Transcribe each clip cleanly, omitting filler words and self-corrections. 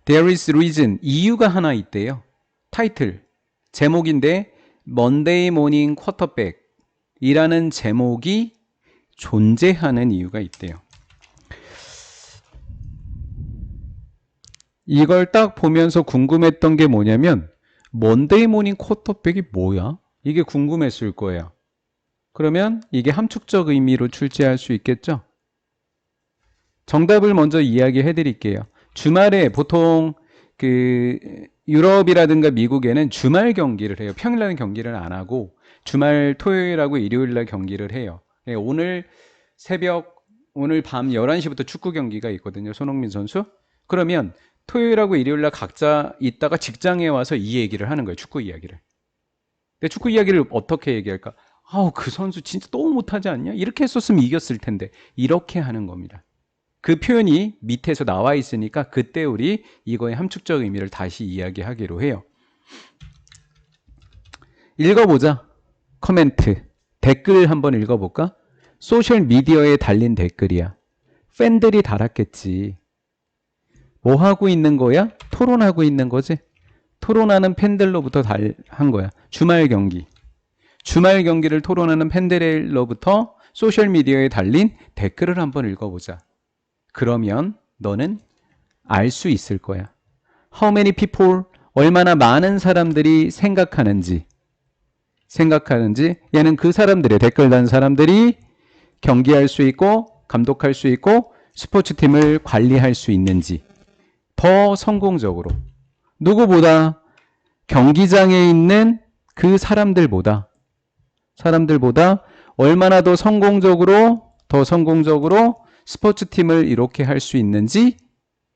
There is reason. 이유가 하나 있대요. 타이틀. 제목인데 Monday Morning Quarterback 이라는 제목이 존재하는 이유가 있대요. 이걸 딱 보면서 궁금했던 게 뭐냐면 먼데이 모닝 쿼터백이 뭐야? 이게 궁금했을 거예요. 그러면 이게 함축적 의미로 출제할 수 있겠죠? 정답을 먼저 이야기해 드릴게요. 주말에 보통 그 유럽이라든가 미국에는 주말 경기를 해요. 평일날 경기를 안 하고 주말 토요일하고 일요일날 경기를 해요. 오늘 오늘 밤 11시부터 축구 경기가 있거든요. 손흥민 선수. 그러면 토요일하고 일요일날 각자 있다가 직장에 와서 이 얘기를 하는 거예요. 축구 이야기를. 근데 축구 이야기를 어떻게 얘기할까? 아우, 그 선수 진짜 너무 못하지 않냐? 이렇게 했었으면 이겼을 텐데. 이렇게 하는 겁니다. 그 표현이 밑에서 나와 있으니까 그때 우리 이거의 함축적 의미를 다시 이야기하기로 해요. 읽어보자. 코멘트. 댓글 한번 읽어볼까? 소셜미디어에 달린 댓글이야. 팬들이 달았겠지. 뭐 하고 있는 거야? 토론하고 있는 거지. 토론하는 팬들로부터 한 거야. 주말 경기. 주말 경기를 토론하는 팬들로부터 소셜미디어에 달린 댓글을 한번 읽어보자. 그러면 너는 알 수 있을 거야. How many people, 얼마나 많은 사람들이 생각하는지. 얘는 그 사람들의 댓글 단 사람들이 경기할 수 있고 감독할 수 있고 스포츠팀을 관리할 수 있는지 더 성공적으로 누구보다 경기장에 있는 그 사람들보다 얼마나 더 성공적으로 스포츠팀을 이렇게 할 수 있는지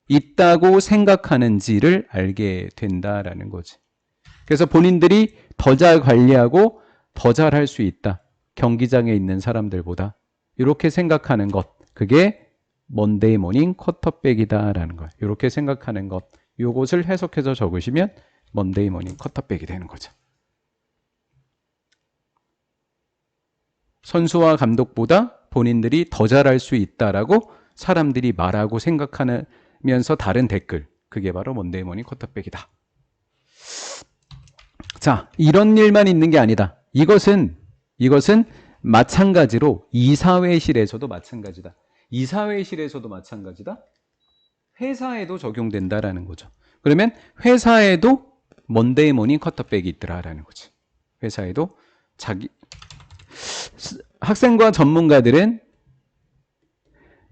있다고 생각하는지를 알게 된다라는 거지. 그래서 본인들이 더 잘 관리하고 더 잘할 수 있다. 경기장에 있는 사람들보다 이렇게 생각하는 것. 그게 먼데이 모닝 쿼터백이다라는 거예요. 이렇게 생각하는 것. 요것을 해석해서 적으시면 먼데이 모닝 쿼터백이 되는 거죠. 선수와 감독보다 본인들이 더 잘할 수 있다라고 사람들이 말하고 생각하면서 다른 댓글. 그게 바로 먼데이 모닝 쿼터백이다. 자, 이런 일만 있는 게 아니다. 이것은 마찬가지로 이사회실에서도 마찬가지다. 이사회실에서도 마찬가지다. 회사에도 적용된다라는 거죠. 그러면 회사에도 먼데이 모닝 쿼터백이 있더라라는 거지. 회사에도 학생과 전문가들은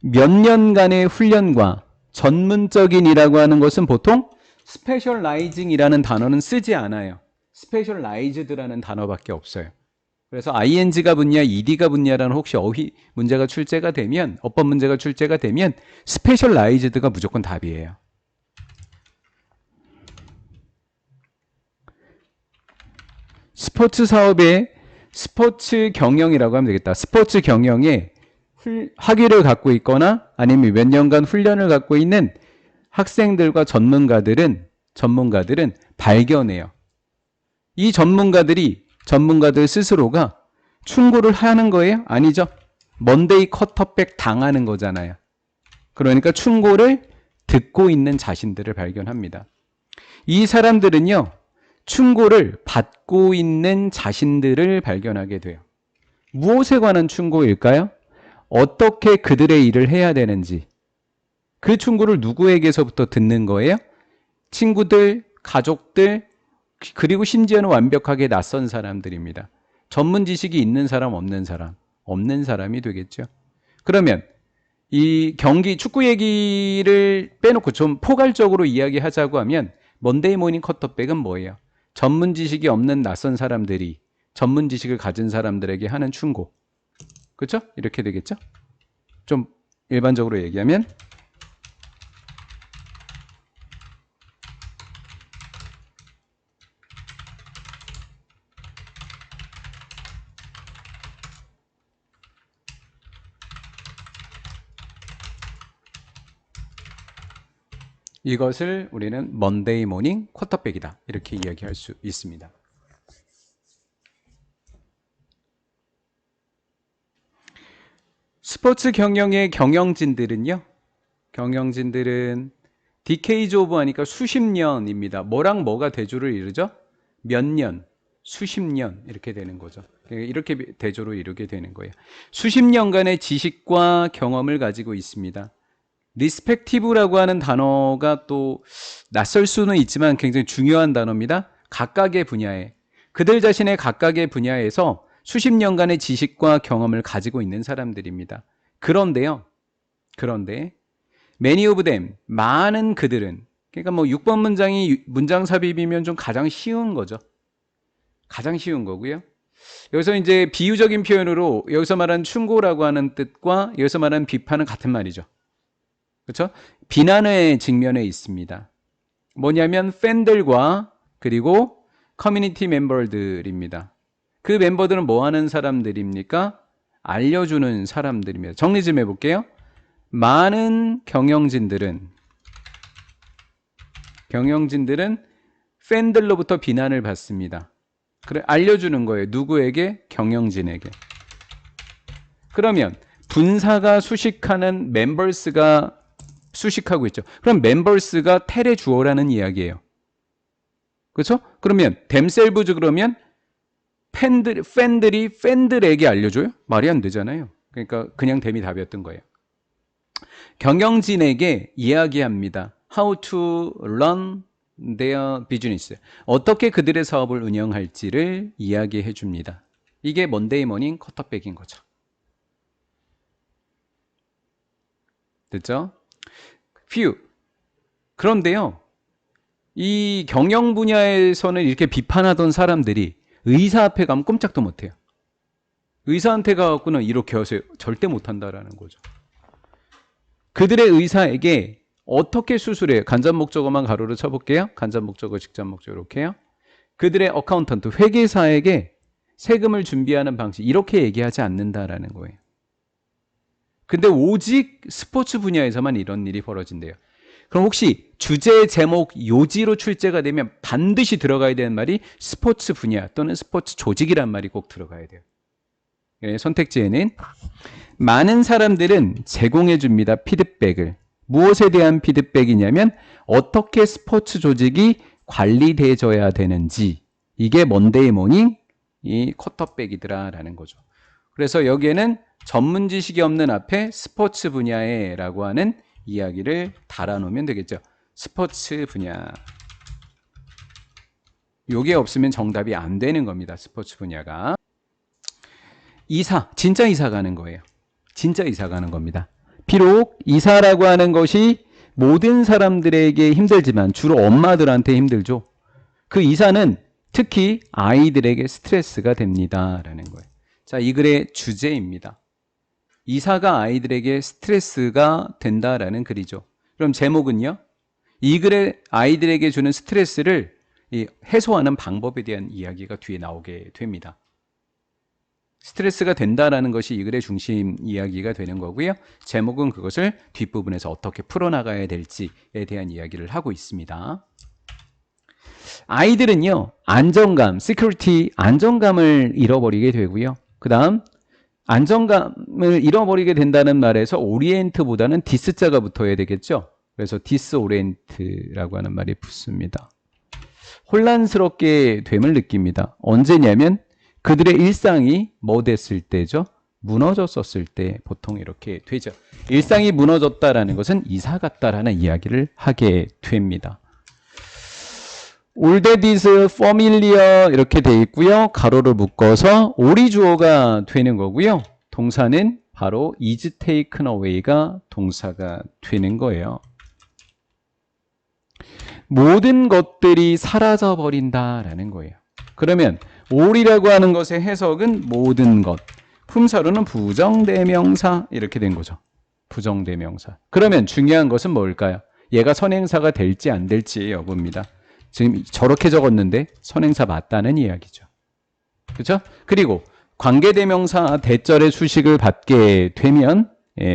몇 년간의 훈련과 전문적인이라고 하는 것은 보통 스페셜라이징이라는 단어는 쓰지 않아요. 스페셜라이즈드라는 단어밖에 없어요. 그래서 ing가 붙냐 ed가 붙냐라는 혹시 어휘 문제가 출제가 되면 어법 문제가 출제가 되면 스페셜라이즈드가 무조건 답이에요. 스포츠 사업의 스포츠 경영이라고 하면 되겠다. 스포츠 경영에 학위를 갖고 있거나 아니면 몇 년간 훈련을 갖고 있는 학생들과 전문가들은 발견해요. 이 전문가들 스스로가 충고를 하는 거예요? 아니죠. 먼데이 쿼터백 당하는 거잖아요. 그러니까 충고를 듣고 있는 자신들을 발견합니다. 이 사람들은요, 충고를 받고 있는 자신들을 발견하게 돼요. 무엇에 관한 충고일까요? 어떻게 그들의 일을 해야 되는지. 그 충고를 누구에게서부터 듣는 거예요? 친구들, 가족들, 그리고 심지어는 완벽하게 낯선 사람들입니다. 전문 지식이 있는 사람, 없는 사람이 되겠죠. 그러면 이 경기 축구 얘기를 빼놓고 좀 포괄적으로 이야기하자고 하면 먼데이 모닝 쿼터백은 뭐예요? 전문 지식이 없는 낯선 사람들이 전문 지식을 가진 사람들에게 하는 충고. 그렇죠? 이렇게 되겠죠? 좀 일반적으로 얘기하면 이것을 우리는 먼데이 모닝 쿼터백이다. 이렇게 이야기할 수 있습니다. 스포츠 경영의 경영진들은요. 경영진들은 디케이즈 오브 하니까 수십 년입니다. 뭐랑 뭐가 대조를 이루죠? 몇 년, 수십 년 이렇게 되는 거죠. 이렇게 대조로 이루게 되는 거예요. 수십 년간의 지식과 경험을 가지고 있습니다. 리스펙티브라고 하는 단어가 또 낯설 수는 있지만 굉장히 중요한 단어입니다. 각각의 분야에, 그들 자신의 각각의 분야에서 수십 년간의 지식과 경험을 가지고 있는 사람들입니다. 그런데 many of them, 많은 그들은, 그러니까 뭐 6번 문장이 문장 삽입이면 좀 가장 쉬운 거죠. 가장 쉬운 거고요. 여기서 이제 비유적인 표현으로 여기서 말하는 충고라고 하는 뜻과 여기서 말하는 비판은 같은 말이죠. 그렇죠? 비난의 직면에 있습니다. 뭐냐면 팬들과 그리고 커뮤니티 멤버들입니다. 그 멤버들은 뭐 하는 사람들입니까? 알려주는 사람들입니다. 정리 좀 해볼게요. 많은 경영진들은 팬들로부터 비난을 받습니다. 그래, 알려주는 거예요. 누구에게? 경영진에게. 그러면 분사가 수식하는 멤버스가 수식하고 있죠. 그럼 멤버스가 텔의 주어라는 이야기예요. 그렇죠? 그러면 themselves 그러면 팬들이 팬들에게 알려줘요? 말이 안 되잖아요. 그러니까 그냥 them이 답이었던 거예요. 경영진에게 이야기합니다. How to run their business. 어떻게 그들의 사업을 운영할지를 이야기해 줍니다. 이게 먼데이 모닝 쿼터백인 거죠. 됐죠? few. 그런데요, 이 경영 분야에서는 이렇게 비판하던 사람들이 의사 앞에 가면 꼼짝도 못해요. 의사한테 가갖고는 이렇게 하세요. 절대 못한다라는 거죠. 그들의 의사에게 어떻게 수술해요? 간접 목적어만 가로로 쳐볼게요. 간접 목적어, 직접 목적어 이렇게요. 그들의 어카운턴트, 회계사에게 세금을 준비하는 방식 이렇게 얘기하지 않는다라는 거예요. 근데 오직 스포츠 분야에서만 이런 일이 벌어진대요. 그럼 혹시 주제, 제목, 요지로 출제가 되면 반드시 들어가야 되는 말이 스포츠 분야 또는 스포츠 조직이란 말이 꼭 들어가야 돼요. 선택지에는 많은 사람들은 제공해 줍니다. 피드백을. 무엇에 대한 피드백이냐면 어떻게 스포츠 조직이 관리되어야 되는지. 이게 먼데이 모닝 이 쿼터백이더라 라는 거죠. 그래서 여기에는 전문 지식이 없는 앞에 스포츠 분야에 라고 하는 이야기를 달아놓으면 되겠죠. 스포츠 분야. 요게 없으면 정답이 안 되는 겁니다. 스포츠 분야가. 이사, 진짜 이사 가는 거예요. 진짜 이사 가는 겁니다. 비록 이사라고 하는 것이 모든 사람들에게 힘들지만 주로 엄마들한테 힘들죠. 그 이사는 특히 아이들에게 스트레스가 됩니다. 라는 거예요. 자, 이 글의 주제입니다. 이사가 아이들에게 스트레스가 된다라는 글이죠. 그럼 제목은요? 이 글의 아이들에게 주는 스트레스를 해소하는 방법에 대한 이야기가 뒤에 나오게 됩니다. 스트레스가 된다라는 것이 이 글의 중심 이야기가 되는 거고요. 제목은 그것을 뒷부분에서 어떻게 풀어나가야 될지에 대한 이야기를 하고 있습니다. 아이들은요, 안정감, security, 안정감을 잃어버리게 되고요. 그 다음 안정감을 잃어버리게 된다는 말에서 오리엔트보다는 디스자가 붙어야 되겠죠. 그래서 디스오리엔트라고 하는 말이 붙습니다. 혼란스럽게 됨을 느낍니다. 언제냐면 그들의 일상이 뭐 됐을 때죠? 무너졌었을 때 보통 이렇게 되죠. 일상이 무너졌다라는 것은 이사 갔다라는 이야기를 하게 됩니다. All that is familiar 이렇게 돼 있고요. 가로를 묶어서 올이 주어가 되는 거고요. 동사는 바로 is taken away가 동사가 되는 거예요. 모든 것들이 사라져 버린다라는 거예요. 그러면 all이라고 하는 것의 해석은 모든 것. 품사로는 부정대명사 이렇게 된 거죠. 부정대명사. 그러면 중요한 것은 뭘까요? 얘가 선행사가 될지 안 될지의 여부입니다. 지금 저렇게 적었는데 선행사 맞다는 이야기죠. 그렇죠? 그리고 관계대명사 대절의 수식을 받게 되면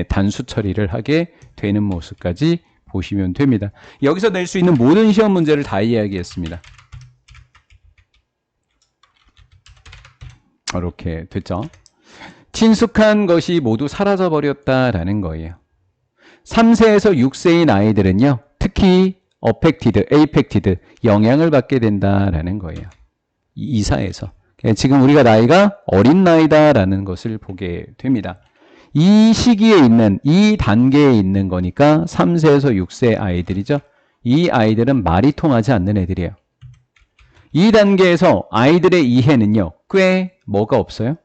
단수 처리를 하게 되는 모습까지 보시면 됩니다. 여기서 낼 수 있는 모든 시험 문제를 다 이야기했습니다. 이렇게 됐죠? 친숙한 것이 모두 사라져버렸다라는 거예요. 3세에서 6세인 아이들은요, 특히 어펙티드, 에이펙티드, 영향을 받게 된다라는 거예요. 이 사회에서. 지금 우리가 나이가 어린 나이다라는 것을 보게 됩니다. 이 시기에 있는, 이 단계에 있는 거니까 3세에서 6세 아이들이죠. 이 아이들은 말이 통하지 않는 애들이에요. 이 단계에서 아이들의 이해는요, 꽤 뭐가 없어요?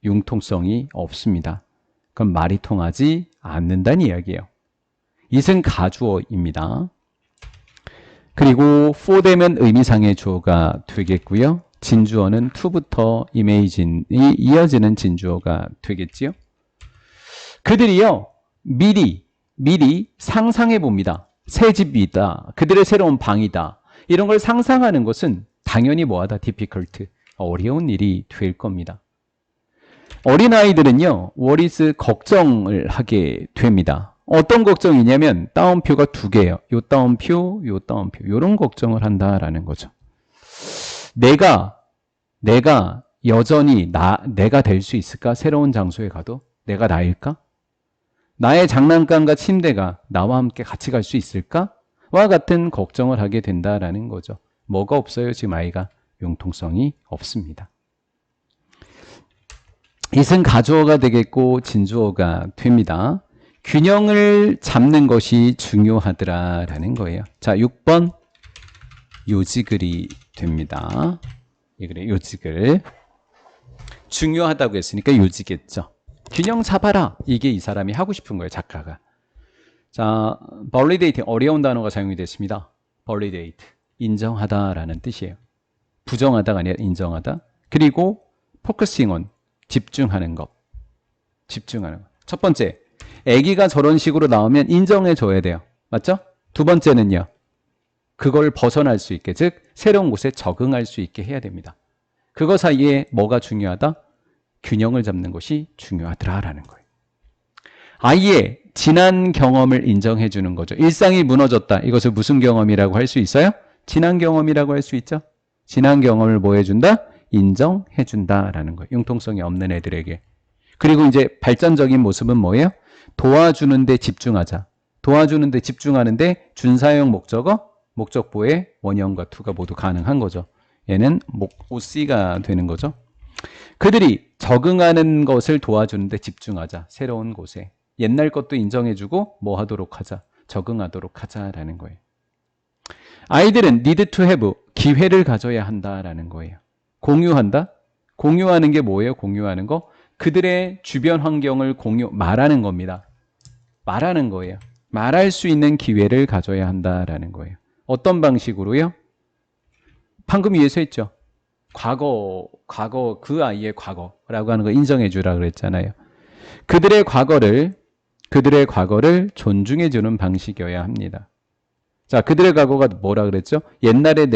융통성이 없습니다. 그럼 말이 통하지 않는다는 이야기예요. 이은 가주어입니다. 그리고 for 되면 의미상의 주어가 되겠고요. 진주어는 to부터 imagine이 이어지는 진주어가 되겠지요. 그들이요, 미리 상상해 봅니다. 새 집이다. 그들의 새로운 방이다. 이런 걸 상상하는 것은 당연히 뭐하다? difficult. 어려운 일이 될 겁니다. 어린아이들은요, what is 걱정을 하게 됩니다. 어떤 걱정이냐면 따옴표가 두 개예요. 요 따옴표, 요 따옴표. 요런 걱정을 한다라는 거죠. 내가 여전히 내가 될 수 있을까? 새로운 장소에 가도 내가 나일까? 나의 장난감과 침대가 나와 함께 같이 갈 수 있을까? 와 같은 걱정을 하게 된다라는 거죠. 뭐가 없어요? 지금 아이가 융통성이 없습니다. 이은 가주어가 되겠고 진주어가 됩니다. 균형을 잡는 것이 중요하더라라는 거예요. 자, 6번 요지글이 됩니다. 예, 그래, 요지글. 중요하다고 했으니까 요지겠죠. 균형 잡아라. 이게 이 사람이 하고 싶은 거예요, 작가가. 자, validate, 어려운 단어가 사용이 됐습니다. validate, 인정하다라는 뜻이에요. 부정하다가 아니라 인정하다. 그리고 focusing on, 집중하는 것. 집중하는 것. 첫 번째, 아기가 저런 식으로 나오면 인정해 줘야 돼요. 맞죠? 두 번째는요, 그걸 벗어날 수 있게, 즉 새로운 곳에 적응할 수 있게 해야 됩니다. 그거 사이에 뭐가 중요하다? 균형을 잡는 것이 중요하더라라는 거예요. 아이의 지난 경험을 인정해 주는 거죠. 일상이 무너졌다. 이것을 무슨 경험이라고 할 수 있어요? 지난 경험이라고 할 수 있죠. 지난 경험을 뭐 해준다? 인정해 준다라는 거예요. 융통성이 없는 애들에게. 그리고 이제 발전적인 모습은 뭐예요? 도와주는데 집중하자. 도와주는데 집중하는데 준사용 목적어, 목적보의 원형과 투가 모두 가능한 거죠. 얘는 OC가 되는 거죠. 그들이 적응하는 것을 도와주는데 집중하자. 새로운 곳에. 옛날 것도 인정해주고 뭐 하도록 하자. 적응하도록 하자라는 거예요. 아이들은 need to have, 기회를 가져야 한다라는 거예요. 공유한다? 공유하는 게 뭐예요? 공유하는 거? 그들의 주변 환경을 말하는 겁니다. 말하는 거예요. 말할 수 있는 기회를 가져야 한다라는 거예요. 어떤 방식으로요? 방금 위에서 했죠. 과거, 그 아이의 과거라고 하는 거 인정해 주라 그랬잖아요. 그들의 과거를 존중해 주는 방식이어야 합니다. 자, 그들의 과거가 뭐라 그랬죠? 옛날에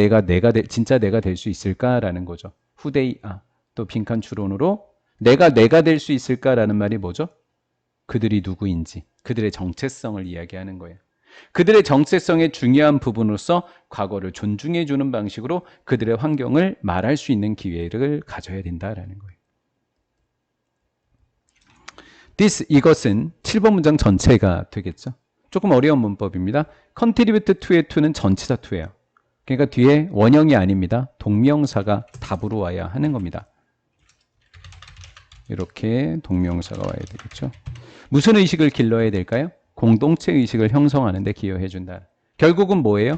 진짜 내가 될 수 있을까라는 거죠. 후대이아. 또 빈칸 추론으로 내가 될 수 있을까라는 말이 뭐죠? 그들이 누구인지, 그들의 정체성을 이야기하는 거예요. 그들의 정체성의 중요한 부분으로서 과거를 존중해 주는 방식으로 그들의 환경을 말할 수 있는 기회를 가져야 된다라는 거예요. 이것은 7번 문장 전체가 되겠죠. 조금 어려운 문법입니다. contribute to의 to는 전치사 to예요. 그러니까 뒤에 원형이 아닙니다. 동명사가 답으로 와야 하는 겁니다. 이렇게 동명사가 와야 되겠죠. 무슨 의식을 길러야 될까요? 공동체 의식을 형성하는 데 기여해 준다. 결국은 뭐예요?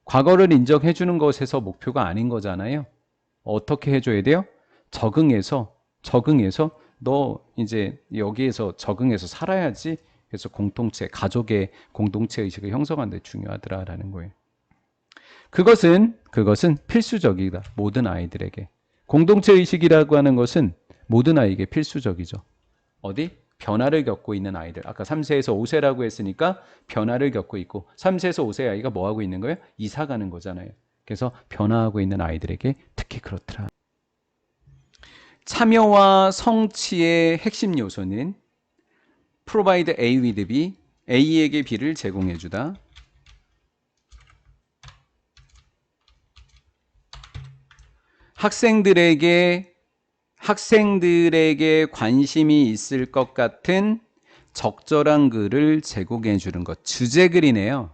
과거를 인정해 주는 것에서 목표가 아닌 거잖아요. 어떻게 해줘야 돼요? 적응해서 너 이제 여기에서 적응해서 살아야지. 그래서 공동체, 가족의 공동체 의식을 형성하는 데 중요하더라라는 거예요. 그것은 필수적이다. 모든 아이들에게. 공동체 의식이라고 하는 것은 모든 아이에게 필수적이죠. 어디? 변화를 겪고 있는 아이들. 아까 3세에서 5세라고 했으니까 변화를 겪고 있고 3세에서 5세 아이가 뭐 하고 있는 거예요? 이사 가는 거잖아요. 그래서 변화하고 있는 아이들에게 특히 그렇더라. 참여와 성취의 핵심 요소는 provide A with B, A에게 B를 제공해 주다. 학생들에게 관심이 있을 것 같은 적절한 글을 제공해 주는 것. 주제글이네요.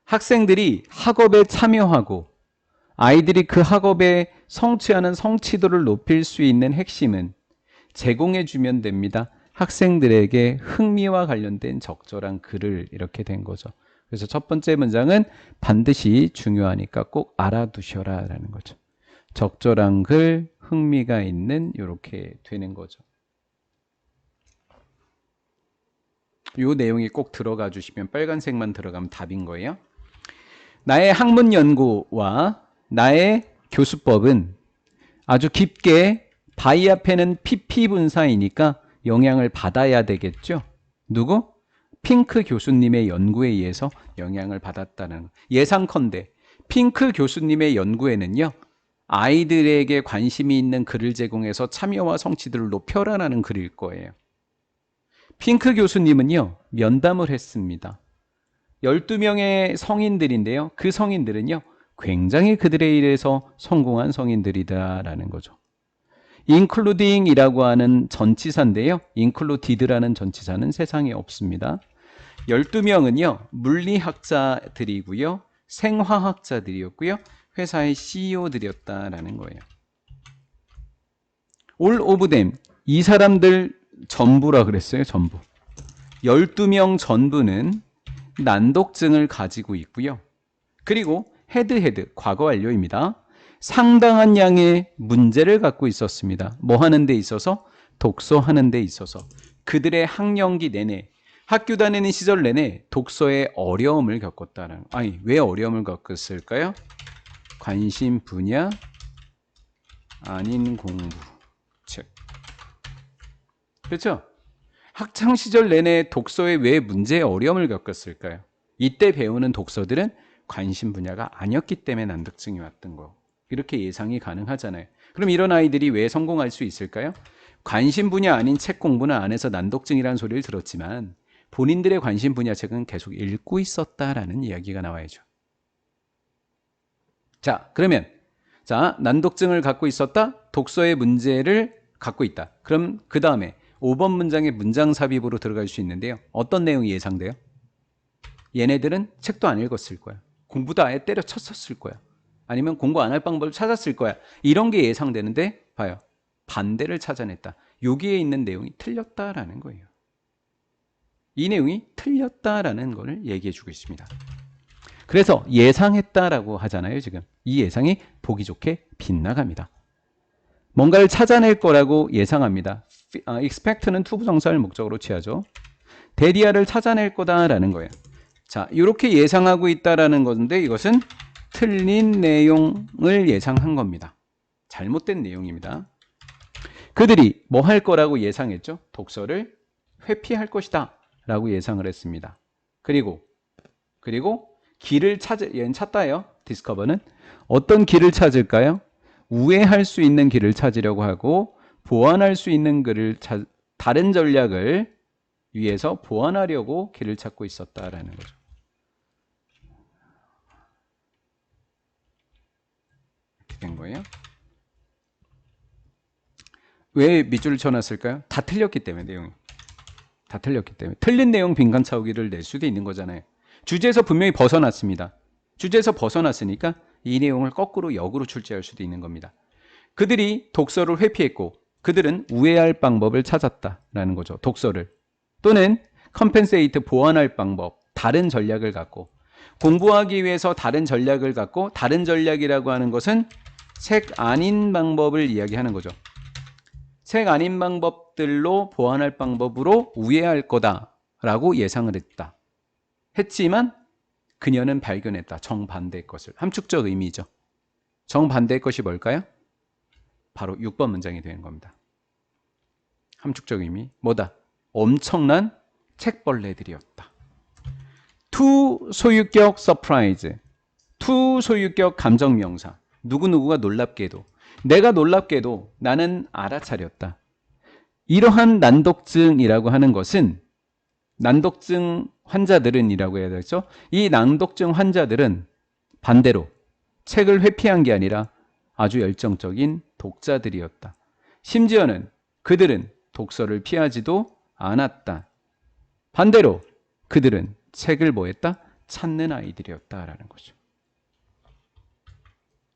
학생들이 학업에 참여하고 아이들이 그 학업에 성취하는 성취도를 높일 수 있는 핵심은 제공해 주면 됩니다. 학생들에게 흥미와 관련된 적절한 글을, 이렇게 된 거죠. 그래서 첫 번째 문장은 반드시 중요하니까 꼭 알아두셔라 라는 거죠. 적절한 글, 흥미가 있는, 이렇게 되는 거죠. 이 내용이 꼭 들어가 주시면, 빨간색만 들어가면 답인 거예요. 나의 학문 연구와 나의 교수법은 아주 깊게 바이 앞에는 PP 분사이니까 영향을 받아야 되겠죠. 누구? 핑크 교수님의 연구에 의해서 영향을 받았다는, 예상컨대 핑크 교수님의 연구에는요, 아이들에게 관심이 있는 글을 제공해서 참여와 성취도를 높여라라는 글일 거예요. 핑크 교수님은요, 면담을 했습니다. 12명의 성인들인데요, 그 성인들은요, 굉장히 그들의 일에서 성공한 성인들이다라는 거죠. including이라고 하는 전치사인데요, included라는 전치사는 세상에 없습니다. 12명은요, 물리학자들이고요, 생화학자들이었고요, 회사의 CEO들이었다라는 거예요. all of them, 이 사람들 전부라 그랬어요. 전부. 12명 전부는 난독증을 가지고 있고요. 그리고 헤드, 과거 완료입니다. 상당한 양의 문제를 갖고 있었습니다. 뭐 하는 데 있어서? 독서하는 데 있어서. 그들의 학령기 내내, 학교 다니는 시절 내내 독서에 어려움을 겪었다는, 아니, 왜 어려움을 겪었을까요? 관심 분야 아닌 공부. 즉, 그렇죠? 학창 시절 내내 독서에 왜 문제에 어려움을 겪었을까요? 이때 배우는 독서들은 관심 분야가 아니었기 때문에 난독증이 왔던 거. 이렇게 예상이 가능하잖아요. 그럼 이런 아이들이 왜 성공할 수 있을까요? 관심 분야 아닌 책 공부는 안 해서 난독증이라는 소리를 들었지만 본인들의 관심 분야 책은 계속 읽고 있었다라는 이야기가 나와야죠. 자, 그러면 난독증을 갖고 있었다. 독서의 문제를 갖고 있다. 그럼 그 다음에 5번 문장의 문장 삽입으로 들어갈 수 있는데요. 어떤 내용이 예상돼요? 얘네들은 책도 안 읽었을 거야. 공부도 아예 때려쳤었을 거야. 아니면 공부 안 할 방법을 찾았을 거야. 이런 게 예상되는데 봐요. 반대를 찾아냈다. 여기에 있는 내용이 틀렸다라는 거예요. 이 내용이 틀렸다라는 것을 얘기해 주고 있습니다. 그래서 예상했다라고 하잖아요. 지금 이 예상이 보기 좋게 빗나갑니다. 뭔가를 찾아낼 거라고 예상합니다. expect는 투부정사를 목적으로 취하죠. 데리아를 찾아낼 거다라는 거예요. 자, 이렇게 예상하고 있다라는 건데 이것은 틀린 내용을 예상한 겁니다. 잘못된 내용입니다. 그들이 뭐 할 거라고 예상했죠? 독서를 회피할 것이다 라고 예상을 했습니다. 그리고 길을 얘는 찾다예요. 디스커버는 어떤 길을 찾을까요? 우회할 수 있는 길을 찾으려고 하고 보완할 수 있는 글을 다른 전략을 위해서 보완하려고 길을 찾고 있었다라는 거죠. 이렇게 된 거예요. 왜 밑줄을 쳐놨을까요? 다 틀렸기 때문에. 내용이 다 틀렸기 때문에. 틀린 내용 빈칸 채우기를 낼 수도 있는 거잖아요. 주제에서 분명히 벗어났습니다. 주제에서 벗어났으니까 이 내용을 거꾸로 역으로 출제할 수도 있는 겁니다. 그들이 독서를 회피했고 그들은 우회할 방법을 찾았다라는 거죠. 독서를. 또는 컴펜세이트, 보완할 방법, 다른 전략을 갖고 공부하기 위해서 다른 전략을 갖고, 다른 전략이라고 하는 것은 책 아닌 방법을 이야기하는 거죠. 책 아닌 방법들로 보완할 방법으로 우회할 거다라고 예상을 했지만 그녀는 발견했다. 정반대의 것을. 함축적 의미죠. 정반대의 것이 뭘까요? 바로 6번 문장이 되는 겁니다. 함축적 의미 뭐다? 엄청난 책벌레들이었다. to 소유격 surprise, to 소유격 감정명사. 누구누구가 놀랍게도, 내가 놀랍게도 나는 알아차렸다. 이러한 난독증이라고 하는 것은 난독증 환자들은 이라고 해야 되겠죠? 이 난독증 환자들은 반대로 책을 회피한 게 아니라 아주 열정적인 독자들이었다. 심지어는 그들은 독서를 피하지도 않았다. 반대로 그들은 책을 뭐 했다? 찾는 아이들이었다라는 거죠.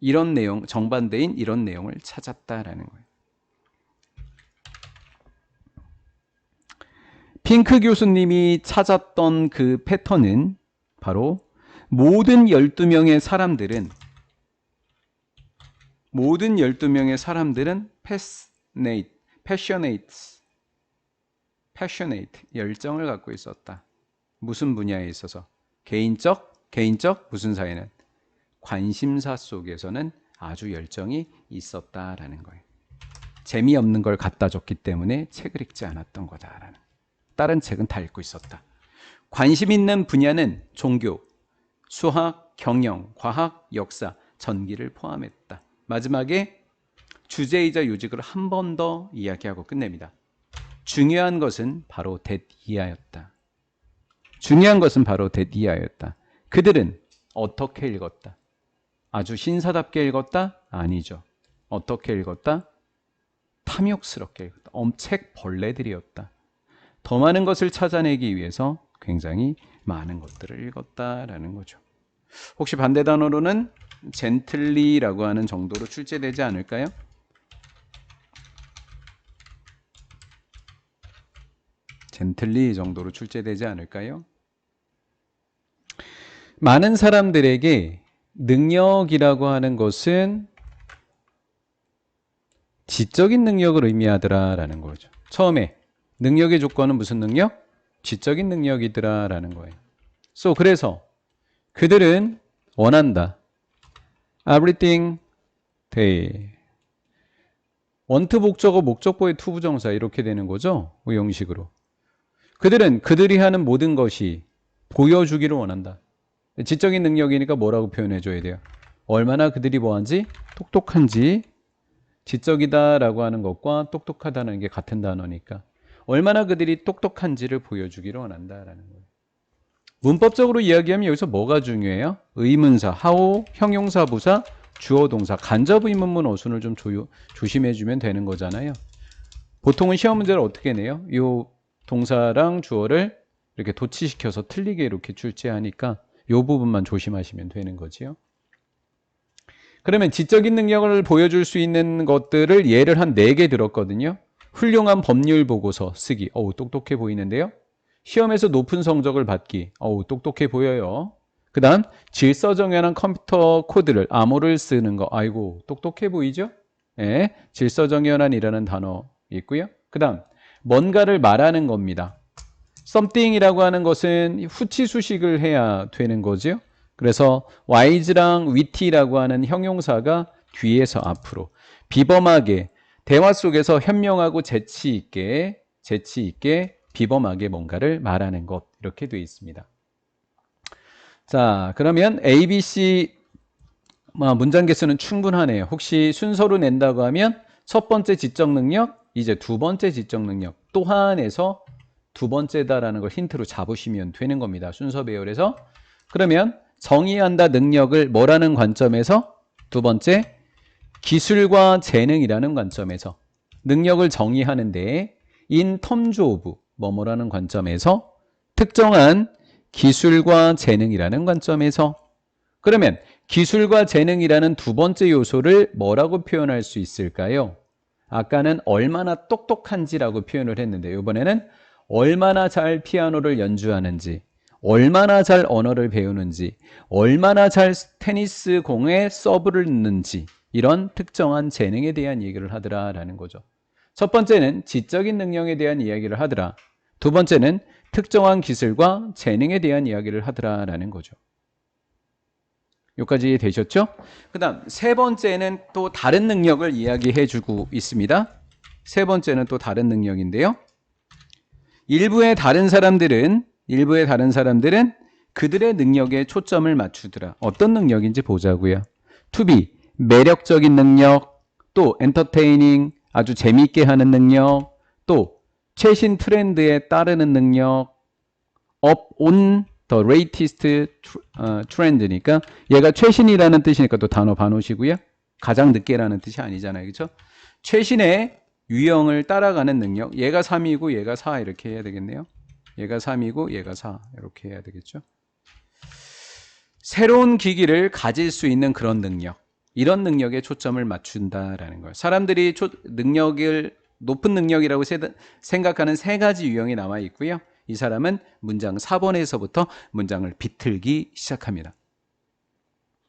이런 내용, 정반대인 이런 내용을 찾았다라는 거예요. 핑크 교수님이 찾았던 그 패턴은 바로 모든 12명의 사람들은 passionate, 열정을 갖고 있었다. 무슨 분야에 있어서? 개인적 무슨 사회는? 관심사 속에서는 아주 열정이 있었다라는 거예요. 재미없는 걸 갖다 줬기 때문에 책을 읽지 않았던 거다라는. 다른 책은 다 읽고 있었다. 관심 있는 분야는 종교, 수학, 경영, 과학, 역사, 전기를 포함했다. 마지막에 주제이자 요직을 한 번 더 이야기하고 끝냅니다. 중요한 것은 바로 that 이하였다. 그들은 어떻게 읽었다? 아주 신사답게 읽었다? 아니죠. 어떻게 읽었다? 탐욕스럽게 읽었다. 책 벌레들이었다. 더 많은 것을 찾아내기 위해서 굉장히 많은 것들을 읽었다라는 거죠. 혹시 반대 단어로는 젠틀리라고 하는 정도로 출제되지 않을까요? 젠틀리 정도로 출제되지 않을까요? 많은 사람들에게 능력이라고 하는 것은 지적인 능력을 의미하더라라는 거죠. 처음에 능력의 조건은 무슨 능력? 지적인 능력이더라라는 거예요. 그래서 그들은 원한다. Everything they. 원트 목적어 목적보의 투부정사 이렇게 되는 거죠. 형식으로. 그들은 그들이 하는 모든 것이 보여주기를 원한다. 지적인 능력이니까 뭐라고 표현해줘야 돼요? 얼마나 그들이 뭐한지? 똑똑한지. 지적이다라고 하는 것과 똑똑하다는 게 같은 단어니까 얼마나 그들이 똑똑한지를 보여주기를 원한다라는 거예요. 문법적으로 이야기하면 여기서 뭐가 중요해요? 의문사, 하오, 형용사, 부사, 주어, 동사, 간접 의문문 어순을 좀 조심해주면 되는 거잖아요. 보통은 시험 문제를 어떻게 내요? 이 동사랑 주어를 이렇게 도치시켜서 틀리게 이렇게 출제하니까 이 부분만 조심하시면 되는 거지요. 그러면 지적인 능력을 보여줄 수 있는 것들을 예를 한 4개 들었거든요. 훌륭한 법률 보고서 쓰기. 똑똑해 보이는데요. 시험에서 높은 성적을 받기. 똑똑해 보여요. 그 다음 질서정연한 컴퓨터 코드를 암호를 쓰는 거. 아이고 똑똑해 보이죠? 네, 질서정연한이라는 단어 있고요. 그 다음 뭔가를 말하는 겁니다. something이라고 하는 것은 후치수식을 해야 되는 거죠. 그래서 wise랑 witty라고 하는 형용사가 뒤에서 앞으로 비범하게 대화 속에서 현명하고 재치 있게 비범하게 뭔가를 말하는 것 이렇게 되어 있습니다. 자, 그러면 A, B, C 문장 개수는 충분하네요. 혹시 순서로 낸다고 하면 첫 번째 지적 능력, 이제 두 번째 지적 능력 또한에서 두 번째다라는 걸 힌트로 잡으시면 되는 겁니다. 순서 배열에서. 그러면 정의한다 능력을 뭐라는 관점에서? 두 번째 기술과 재능이라는 관점에서 능력을 정의하는데 in terms of 뭐뭐라는 관점에서 특정한 기술과 재능이라는 관점에서 그러면 기술과 재능이라는 두 번째 요소를 뭐라고 표현할 수 있을까요? 아까는 얼마나 똑똑한지라고 표현을 했는데 이번에는 얼마나 잘 피아노를 연주하는지 얼마나 잘 언어를 배우는지 얼마나 잘 테니스 공에 서브를 넣는지 이런 특정한 재능에 대한 얘기를 하더라라는 거죠. 첫 번째는 지적인 능력에 대한 이야기를 하더라. 두 번째는 특정한 기술과 재능에 대한 이야기를 하더라라는 거죠. 여기까지 되셨죠? 그 다음 세 번째는 또 다른 능력을 이야기해 주고 있습니다. 세 번째는 또 다른 능력인데요. 일부의 다른 사람들은 그들의 능력에 초점을 맞추더라. 어떤 능력인지 보자고요. to be 매력적인 능력, 또 entertaining 아주 재미있게 하는 능력, 또 최신 트렌드에 따르는 능력, up on the latest trend니까 얘가 최신이라는 뜻이니까 또 단어 봐놓으시고요. 가장 늦게라는 뜻이 아니잖아요. 그렇죠? 최신의 유형을 따라가는 능력. 얘가 3이고 얘가 4 이렇게 해야 되겠네요. 얘가 3이고 얘가 4 이렇게 해야 되겠죠. 새로운 기기를 가질 수 있는 그런 능력. 이런 능력에 초점을 맞춘다라는 거예요. 사람들이 높은 능력이라고 생각하는 세 가지 유형이 나와 있고요. 이 사람은 문장 4번에서부터 문장을 비틀기 시작합니다.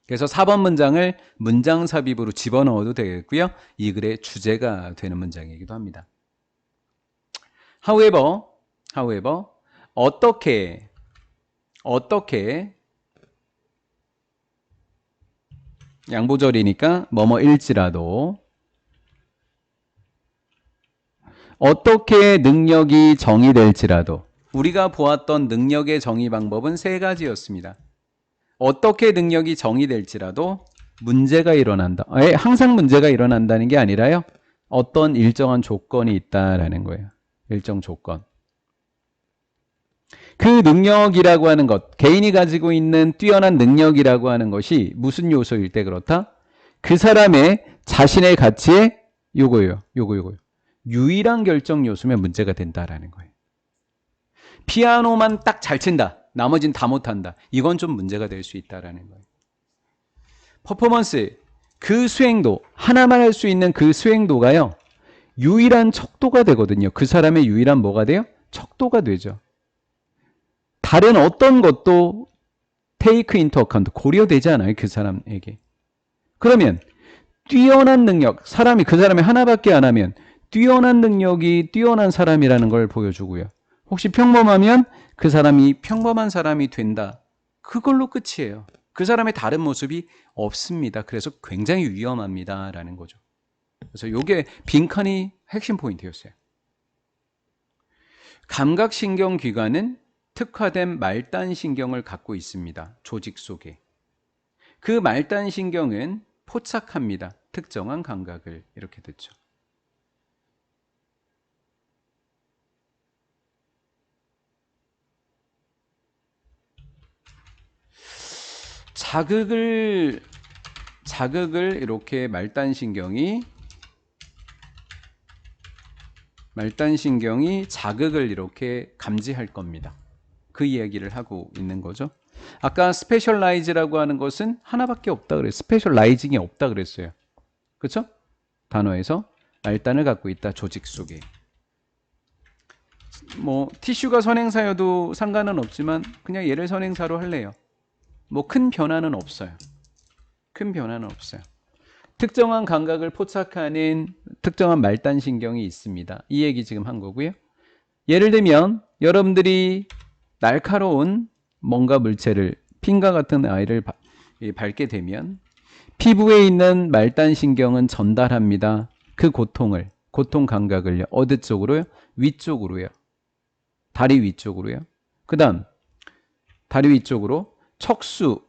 그래서 4번 문장을 문장 삽입으로 집어넣어도 되겠고요. 이 글의 주제가 되는 문장이기도 합니다. However, 어떻게 양보절이니까 뭐뭐일지라도 어떻게 능력이 정의될지라도 우리가 보았던 능력의 정의 방법은 세 가지였습니다. 어떻게 능력이 정의될지라도 문제가 일어난다. 항상 문제가 일어난다는 게 아니라요. 어떤 일정한 조건이 있다라는 거예요. 일정 조건. 그 능력이라고 하는 것, 개인이 가지고 있는 뛰어난 능력이라고 하는 것이 무슨 요소일 때 그렇다? 그 사람의 자신의 가치에 요거예요. 유일한 결정 요소면 문제가 된다라는 거예요. 피아노만 딱 잘 친다. 나머진 다 못한다. 이건 좀 문제가 될 수 있다라는 거예요. 퍼포먼스, 그 수행도, 하나만 할 수 있는 그 수행도가요. 유일한 척도가 되거든요. 그 사람의 유일한 뭐가 돼요? 척도가 되죠. 다른 어떤 것도 테이크 인터 어카운트 고려되지 않아요. 그 사람에게. 그러면 뛰어난 능력, 그 사람이 하나밖에 안 하면 뛰어난 능력이 뛰어난 사람이라는 걸 보여주고요. 혹시 평범하면 그 사람이 평범한 사람이 된다. 그걸로 끝이에요. 그 사람의 다른 모습이 없습니다. 그래서 굉장히 위험합니다. 라는 거죠. 그래서 이게 빈칸이 핵심 포인트였어요. 감각신경기관은 특화된 말단신경을 갖고 있습니다. 조직 속에. 그 말단신경은 포착합니다. 특정한 감각을. 이렇게 됐죠. 자극을 이렇게 말단신경이 자극을 이렇게 감지할 겁니다. 그 이야기를 하고 있는 거죠. 아까 스페셜라이즈라고 하는 것은 하나밖에 없다 그랬어요. 스페셜라이징이 없다 그랬어요. 그렇죠? 단어에서 말단을 갖고 있다. 조직 속에. 뭐 티슈가 선행사여도 상관은 없지만 그냥 얘를 선행사로 할래요. 뭐 큰 변화는 없어요. 특정한 감각을 포착하는 특정한 말단신경이 있습니다. 이 얘기 지금 한 거고요. 예를 들면 여러분들이 날카로운 뭔가 물체를 핀과 같은 아이를 밟게 되면 피부에 있는 말단신경은 전달합니다. 그 고통 감각을요. 어디 쪽으로요? 위쪽으로요. 다리 위쪽으로요. 그 다음 다리 위쪽으로 척수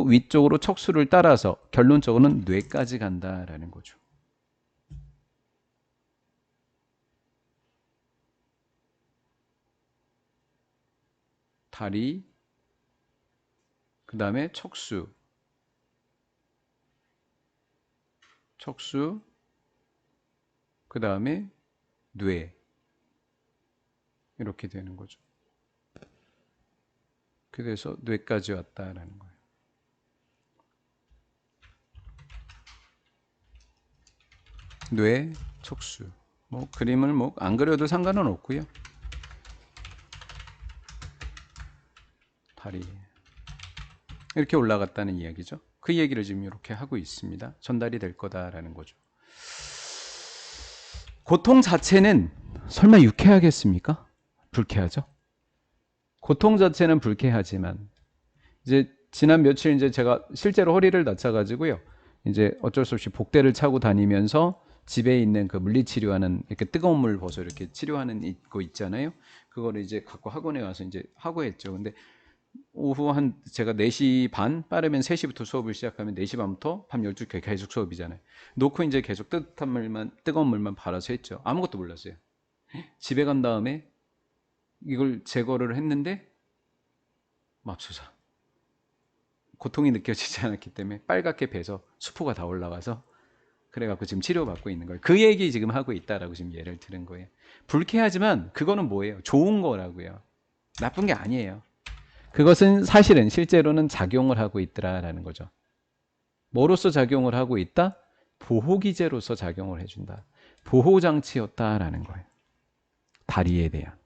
위쪽으로 척수를 따라서 결론적으로는 뇌까지 간다라는 거죠. 다리, 그 다음에 척수, 그 다음에 뇌. 이렇게 되는 거죠. 그래서 뇌까지 왔다라는 거예요. 뇌, 척수. 뭐 그림을 뭐 안 그려도 상관은 없고요. 다리. 이렇게 올라갔다는 이야기죠. 그 얘기를 지금 이렇게 하고 있습니다. 전달이 될 거다라는 거죠. 고통 자체는 설마 유쾌하겠습니까? 불쾌하죠. 고통 자체는 불쾌하지만 이제 지난 며칠 이제 제가 실제로 허리를 다쳐가지고요. 이제 어쩔 수 없이 복대를 차고 다니면서 집에 있는 그 물리치료하는 이렇게 뜨거운 물 벗어 이렇게 치료하는 거 있잖아요. 그거를 이제 갖고 학원에 와서 이제 하고 했죠. 근데 오후 한 제가 4시 반 빠르면 3시부터 수업을 시작하면 4시 반부터 밤 12시 계속 수업이잖아요. 놓고 이제 계속 뜨거운 물만 발라서 했죠. 아무것도 몰랐어요. 집에 간 다음에 이걸 제거를 했는데 맙소사 고통이 느껴지지 않았기 때문에 빨갛게 배서 수포가 다 올라와서 그래갖고 지금 치료받고 있는 거예요. 그 얘기 지금 하고 있다라고 지금 예를 들은 거예요. 불쾌하지만 그거는 뭐예요? 좋은 거라고요. 나쁜 게 아니에요. 그것은 사실은 실제로는 작용을 하고 있더라라는 거죠. 뭐로서 작용을 하고 있다? 보호기제로서 작용을 해준다. 보호장치였다라는 거예요. 다리에 대한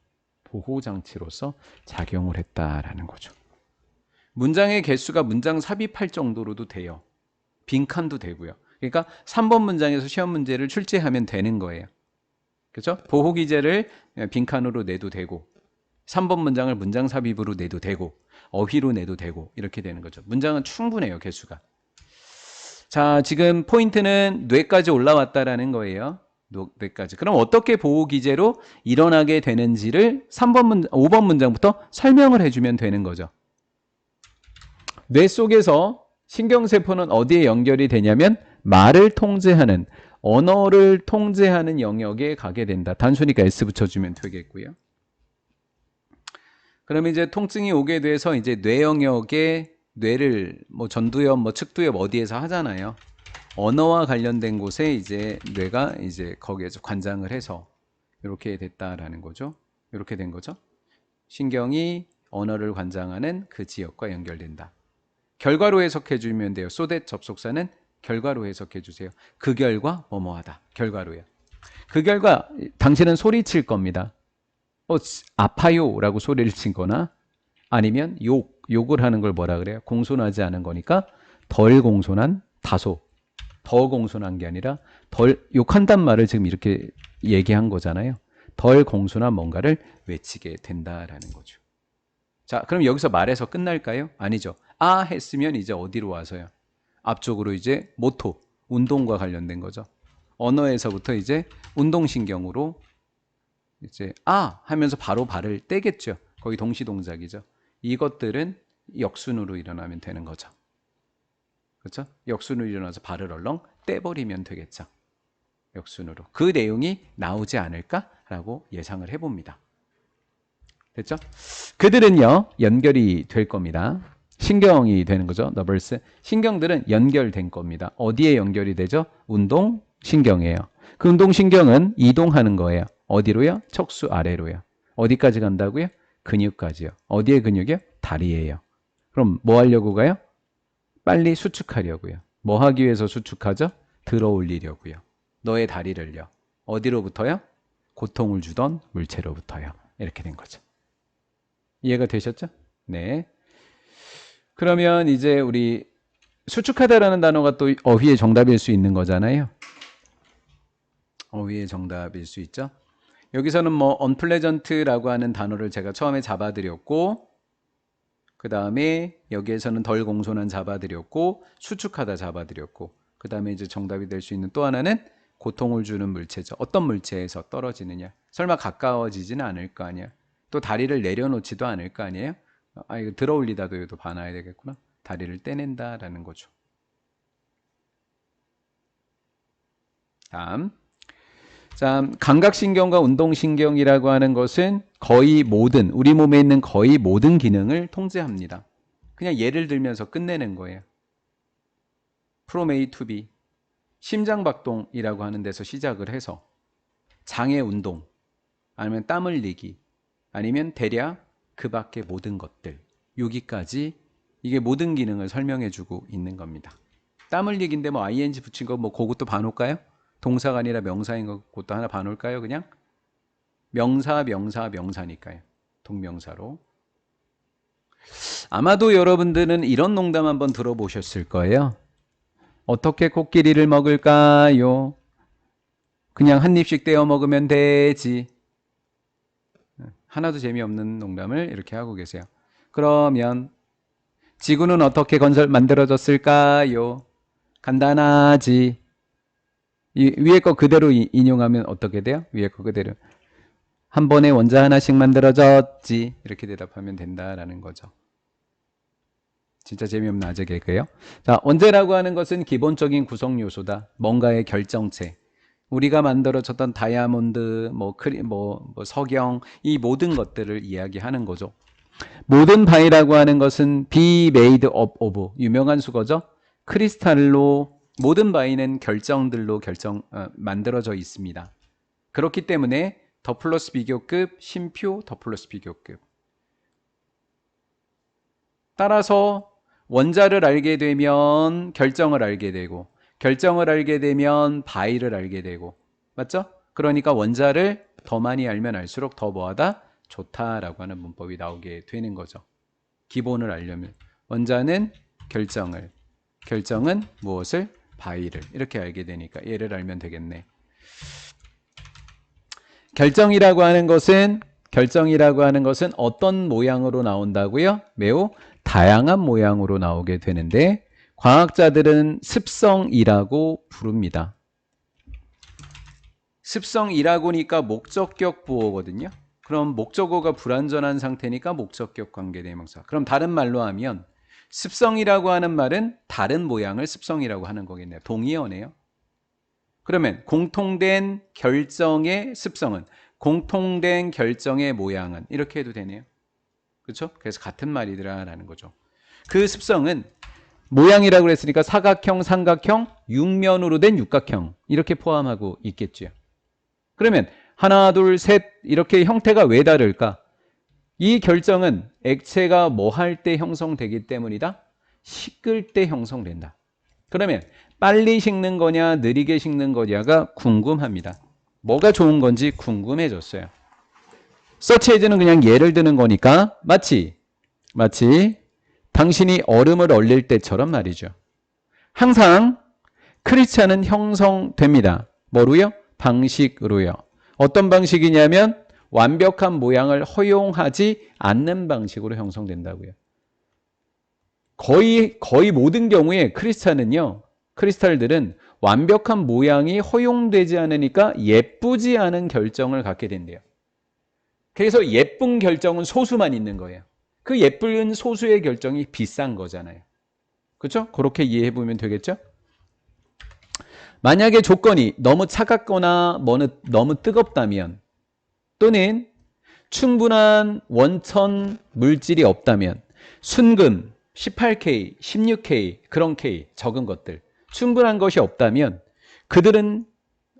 보호장치로서 작용을 했다라는 거죠. 문장의 개수가 문장 삽입할 정도로도 돼요. 빈칸도 되고요. 그러니까 3번 문장에서 시험 문제를 출제하면 되는 거예요. 그렇죠? 보호기제를 빈칸으로 내도 되고 3번 문장을 문장 삽입으로 내도 되고 어휘로 내도 되고 이렇게 되는 거죠. 문장은 충분해요. 개수가. 자, 지금 포인트는 뇌까지 올라왔다라는 거예요. 뇌까지. 그럼 어떻게 보호기제로 일어나게 되는지를 5번 문장부터 설명을 해주면 되는 거죠. 뇌 속에서 신경세포는 어디에 연결이 되냐면 말을 통제하는, 언어를 통제하는 영역에 가게 된다. 단수니까 S 붙여주면 되겠고요. 그러면 이제 통증이 오게 돼서 이제 뇌 영역에 뇌를 뭐 전두엽, 뭐 측두엽 어디에서 하잖아요. 언어와 관련된 곳에 이제 뇌가 이제 거기에서 관장을 해서 이렇게 됐다라는 거죠. 이렇게 된 거죠. 신경이 언어를 관장하는 그 지역과 연결된다. 결과로 해석해 주면 돼요. 소댓 접속사는 결과로 해석해 주세요. 그 결과 뭐뭐하다. 결과로요. 그 결과 당신은 소리칠 겁니다. 아파요 라고 소리를 친 거나 아니면 욕을 하는 걸 뭐라 그래요? 공손하지 않은 거니까 덜 공손한 다소, 더 공손한 게 아니라 덜 욕한단 말을 지금 이렇게 얘기한 거잖아요. 덜 공손한 뭔가를 외치게 된다라는 거죠. 자, 그럼 여기서 말해서 끝날까요? 아니죠. 아 했으면 이제 어디로 와서요? 앞쪽으로 이제 모토, 운동과 관련된 거죠. 언어에서부터 이제 운동신경으로 이제 아 하면서 바로 발을 떼겠죠. 거기 동시동작이죠. 이것들은 역순으로 일어나면 되는 거죠. 그렇죠? 역순으로 일어나서 발을 얼렁 떼버리면 되겠죠. 역순으로. 그 내용이 나오지 않을까라고 예상을 해봅니다. 됐죠? 그들은요 연결이 될 겁니다. 신경이 되는 거죠. 너버스. 신경들은 연결된 겁니다. 어디에 연결이 되죠? 운동신경이에요. 그 운동신경은 이동하는 거예요. 어디로요? 척수 아래로요. 어디까지 간다고요? 근육까지요. 어디에 근육이요? 다리예요. 그럼 뭐 하려고 가요? 빨리 수축하려고요. 뭐 하기 위해서 수축하죠? 들어 올리려고요. 너의 다리를요. 어디로부터요? 고통을 주던 물체로부터요. 이렇게 된 거죠. 이해가 되셨죠? 네. 그러면 이제 우리 수축하다라는 단어가 또 어휘의 정답일 수 있는 거잖아요. 어휘의 정답일 수 있죠. 여기서는 뭐 unpleasant라고 하는 단어를 제가 처음에 잡아드렸고 그 다음에 여기에서는 덜 공손한 잡아드렸고 수축하다 잡아드렸고 그 다음에 이제 정답이 될 수 있는 또 하나는 고통을 주는 물체죠. 어떤 물체에서 떨어지느냐. 설마 가까워지지는 않을 거 아니야. 또 다리를 내려놓지도 않을 거 아니에요. 아 이거 들어 올리다도 봐놔야 되겠구나. 다리를 떼낸다라는 거죠. 다음. 자, 감각신경과 운동신경이라고 하는 것은 거의 모든, 우리 몸에 있는 거의 모든 기능을 통제합니다. 그냥 예를 들면서 끝내는 거예요. From A to B. 심장박동이라고 하는 데서 시작을 해서 장의 운동, 아니면 땀 흘리기, 아니면 대략 그 밖의 모든 것들. 여기까지 이게 모든 기능을 설명해주고 있는 겁니다. 땀 흘리기인데 뭐 ing 붙인 거 뭐 그것도 봐놓을까요? 동사가 아니라 명사인 것도 하나 봐놓을까요? 그냥 명사니까요. 동명사로. 아마도 여러분들은 이런 농담 한번 들어보셨을 거예요. 어떻게 코끼리를 먹을까요? 그냥 한 입씩 떼어 먹으면 되지. 하나도 재미없는 농담을 이렇게 하고 계세요. 그러면 지구는 어떻게 만들어졌을까요? 간단하지. 이 위에 거 그대로 인용하면 어떻게 돼요? 위에 거 그대로. 한 번에 원자 하나씩 만들어졌지. 이렇게 대답하면 된다라는 거죠. 진짜 재미없는 아재 개그예요. 자, 원자라고 하는 것은 기본적인 구성 요소다. 뭔가의 결정체. 우리가 만들어졌던 다이아몬드, 석영, 이 모든 것들을 이야기하는 거죠. 모든 바이라고 하는 것은 be made up of 유명한 수거죠. 크리스탈로 모든 바이는 결정들로 만들어져 있습니다. 그렇기 때문에 더 플러스 비교급, 심표, 더 플러스 비교급. 따라서 원자를 알게 되면 결정을 알게 되고 결정을 알게 되면 바이를 알게 되고 맞죠? 그러니까 원자를 더 많이 알면 알수록 더 뭐하다? 좋다라고 하는 문법이 나오게 되는 거죠. 기본을 알려면 원자는 결정은 무엇을? 바이를 이렇게 알게 되니까 얘를 알면 되겠네. 결정이라고 하는 것은 어떤 모양으로 나온다고요? 매우 다양한 모양으로 나오게 되는데 과학자들은 습성이라고 부릅니다. 습성이라고니까 목적격 부호거든요. 그럼 목적어가 불완전한 상태니까 목적격 관계대명사. 그럼 다른 말로 하면 습성이라고 하는 말은 다른 모양을 습성이라고 하는 거겠네요. 동의어네요. 그러면 공통된 결정의 습성은 공통된 결정의 모양은 이렇게 해도 되네요. 그렇죠? 그래서 같은 말이더라라는 거죠. 그 습성은 모양이라고 그랬으니까 사각형, 삼각형, 육면으로 된 육각형 이렇게 포함하고 있겠죠. 그러면 하나, 둘, 셋 이렇게 형태가 왜 다를까? 이 결정은 액체가 뭐 할 때 형성되기 때문이다? 식을 때 형성된다. 그러면 빨리 식는 거냐 느리게 식는 거냐가 궁금합니다. 뭐가 좋은 건지 궁금해졌어요. 서치에즈는 그냥 예를 드는 거니까 마치 당신이 얼음을 얼릴 때처럼 말이죠. 항상 크리스찬은 형성됩니다. 뭐로요? 방식으로요. 어떤 방식이냐면 완벽한 모양을 허용하지 않는 방식으로 형성된다고요. 거의 모든 경우에 크리스탈들은 완벽한 모양이 허용되지 않으니까 예쁘지 않은 결정을 갖게 된대요. 그래서 예쁜 결정은 소수만 있는 거예요. 그 예쁜 소수의 결정이 비싼 거잖아요. 그렇죠? 그렇게 이해해 보면 되겠죠? 만약에 조건이 너무 차갑거나 너무 뜨겁다면 또는 충분한 원천 물질이 없다면 순금, 18K, 16K 그런 K 적은 것들 충분한 것이 없다면 그들은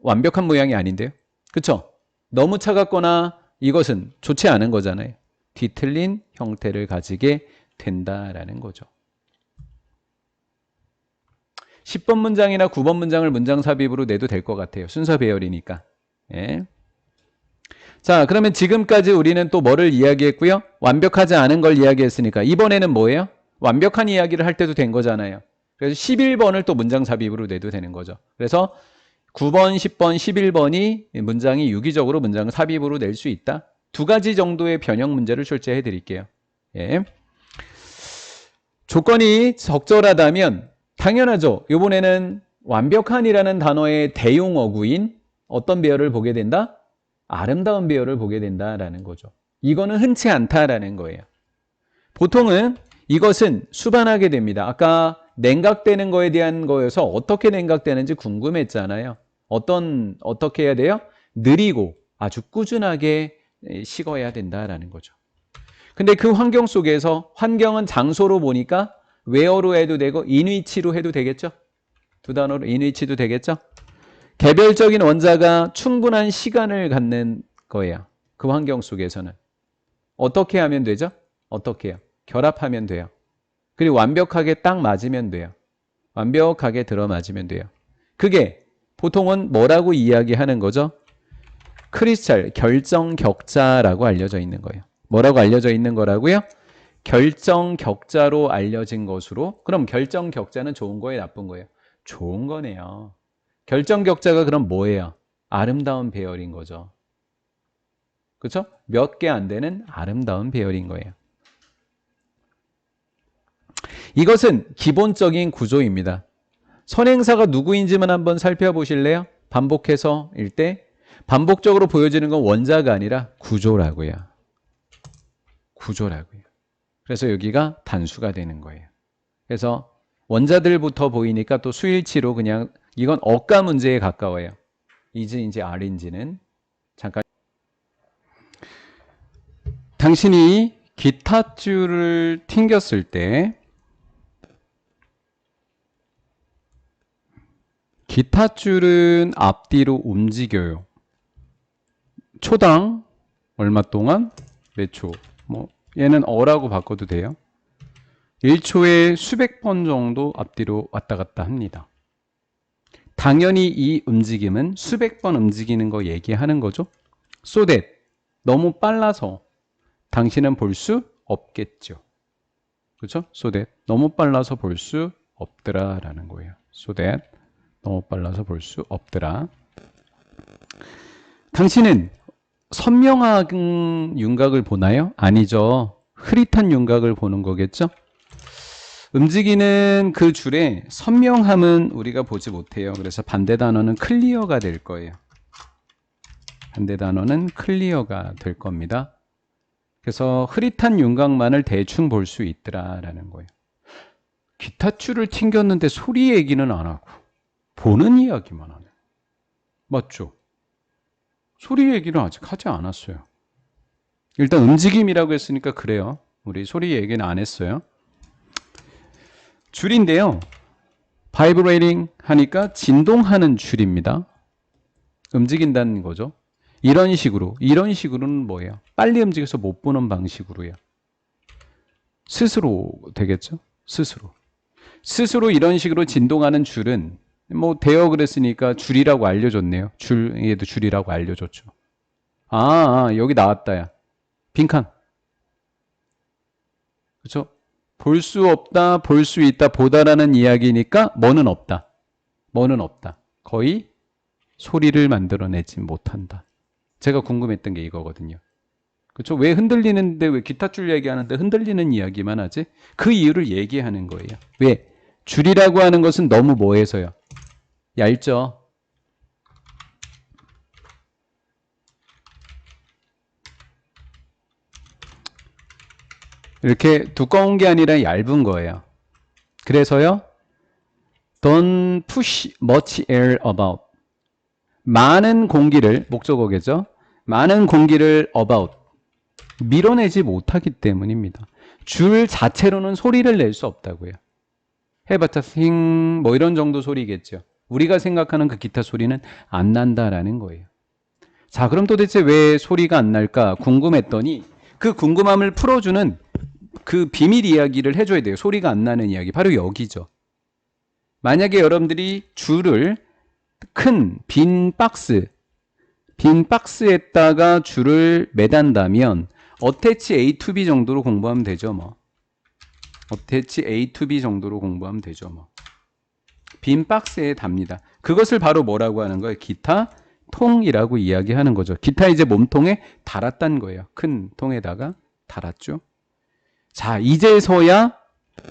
완벽한 모양이 아닌데요. 그렇죠? 너무 차갑거나 이것은 좋지 않은 거잖아요. 뒤틀린 형태를 가지게 된다라는 거죠. 10번 문장이나 9번 문장을 문장 삽입으로 내도 될 것 같아요. 순서 배열이니까. 예. 자, 그러면 지금까지 우리는 또 뭐를 이야기했고요? 완벽하지 않은 걸 이야기했으니까 이번에는 뭐예요? 완벽한 이야기를 할 때도 된 거잖아요. 그래서 11번을 또 문장 삽입으로 내도 되는 거죠. 그래서 9번, 10번, 11번이 문장이 유기적으로 문장 삽입으로 낼 수 있다. 두 가지 정도의 변형 문제를 출제해 드릴게요. 예. 조건이 적절하다면 당연하죠. 이번에는 완벽한이라는 단어의 대용어구인 어떤 배열을 보게 된다? 아름다운 배열을 보게 된다라는 거죠. 이거는 흔치 않다라는 거예요. 보통은 이것은 수반하게 됩니다. 아까 냉각되는 거에 대한 거여서 어떻게 냉각되는지 궁금했잖아요. 어떻게 해야 돼요? 느리고 아주 꾸준하게 식어야 된다라는 거죠. 근데 그 환경 속에서 환경은 장소로 보니까 웨어로 해도 되고 인위치로 해도 되겠죠? 두 단어로 인위치도 되겠죠? 개별적인 원자가 충분한 시간을 갖는 거예요. 그 환경 속에서는. 어떻게 하면 되죠? 어떻게 해요? 결합하면 돼요. 그리고 완벽하게 딱 맞으면 돼요. 완벽하게 들어맞으면 돼요. 그게 보통은 뭐라고 이야기하는 거죠? 크리스탈 결정격자라고 알려져 있는 거예요. 뭐라고 알려져 있는 거라고요? 결정격자로 알려진 것으로. 그럼 결정격자는 좋은 거예요? 나쁜 거예요? 좋은 거네요. 결정격자가 그럼 뭐예요? 아름다운 배열인 거죠. 그렇죠? 몇 개 안 되는 아름다운 배열인 거예요. 이것은 기본적인 구조입니다. 선행사가 누구인지만 한번 살펴보실래요? 반복해서 일 때 반복적으로 보여지는 건 원자가 아니라 구조라고요. 구조라고요. 그래서 여기가 단수가 되는 거예요. 그래서 원자들부터 보이니까 또 수일치로 그냥 이건 어가 문제에 가까워요. 이즈인지 R인지는 잠깐 당신이 기타 줄을 튕겼을 때 기타 줄은 앞뒤로 움직여요. 초당 얼마 동안? 몇 초? 뭐 얘는 어라고 바꿔도 돼요. 1초에 수백 번 정도 앞뒤로 왔다 갔다 합니다. 당연히 이 움직임은 수백 번 움직이는 거 얘기하는 거죠. So that 너무 빨라서 당신은 볼 수 없겠죠. 그렇죠? So that 너무 빨라서 볼 수 없더라 라는 거예요. So that 너무 빨라서 볼 수 없더라. 당신은 선명한 윤곽을 보나요? 아니죠. 흐릿한 윤곽을 보는 거겠죠? 움직이는 그 줄의 선명함은 우리가 보지 못해요. 그래서 반대 단어는 클리어가 될 거예요. 반대 단어는 클리어가 될 겁니다. 그래서 흐릿한 윤곽만을 대충 볼 수 있더라라는 거예요. 기타 줄을 튕겼는데 소리 얘기는 안 하고 보는 이야기만 하네. 맞죠? 소리 얘기는 아직 하지 않았어요. 일단 움직임이라고 했으니까 그래요. 우리 소리 얘기는 안 했어요. 줄인데요. 바이브레이팅 하니까 진동하는 줄입니다. 움직인다는 거죠. 이런 식으로는 뭐예요? 빨리 움직여서 못 보는 방식으로요. 스스로 되겠죠? 스스로 이런 식으로 진동하는 줄은 뭐 대여 그랬으니까 줄이라고 알려줬네요. 줄에도 줄이라고 알려줬죠. 여기 나왔다 야. 빈칸. 그렇죠? 볼 수 없다, 볼 수 있다, 보다라는 이야기니까 뭐는 없다. 거의 소리를 만들어내지 못한다. 제가 궁금했던 게 이거거든요. 그렇죠? 왜 흔들리는데 왜 기타 줄 얘기하는데 흔들리는 이야기만 하지? 그 이유를 얘기하는 거예요. 왜? 줄이라고 하는 것은 너무 뭐해서요? 얇죠? 이렇게 두꺼운 게 아니라 얇은 거예요. 그래서요. Don't push much air about. 많은 공기를, 목적어겠죠? 많은 공기를 about. 밀어내지 못하기 때문입니다. 줄 자체로는 소리를 낼 수 없다고요. 해봤자 싱 뭐 이런 정도 소리겠죠. 우리가 생각하는 그 기타 소리는 안 난다라는 거예요. 자, 그럼 도대체 왜 소리가 안 날까 궁금했더니 그 궁금함을 풀어주는 그 비밀 이야기를 해줘야 돼요. 소리가 안 나는 이야기. 바로 여기죠. 만약에 여러분들이 줄을 큰 빈 박스에다가 줄을 매단다면 어태치 A to B 정도로 공부하면 되죠. 뭐. 어태치 A to B 정도로 공부하면 되죠. 뭐. 빈 박스에 답니다. 그것을 바로 뭐라고 하는 거예요? 기타 통이라고 이야기하는 거죠. 기타 이제 몸통에 달았다는 거예요. 큰 통에다가 달았죠. 자, 이제서야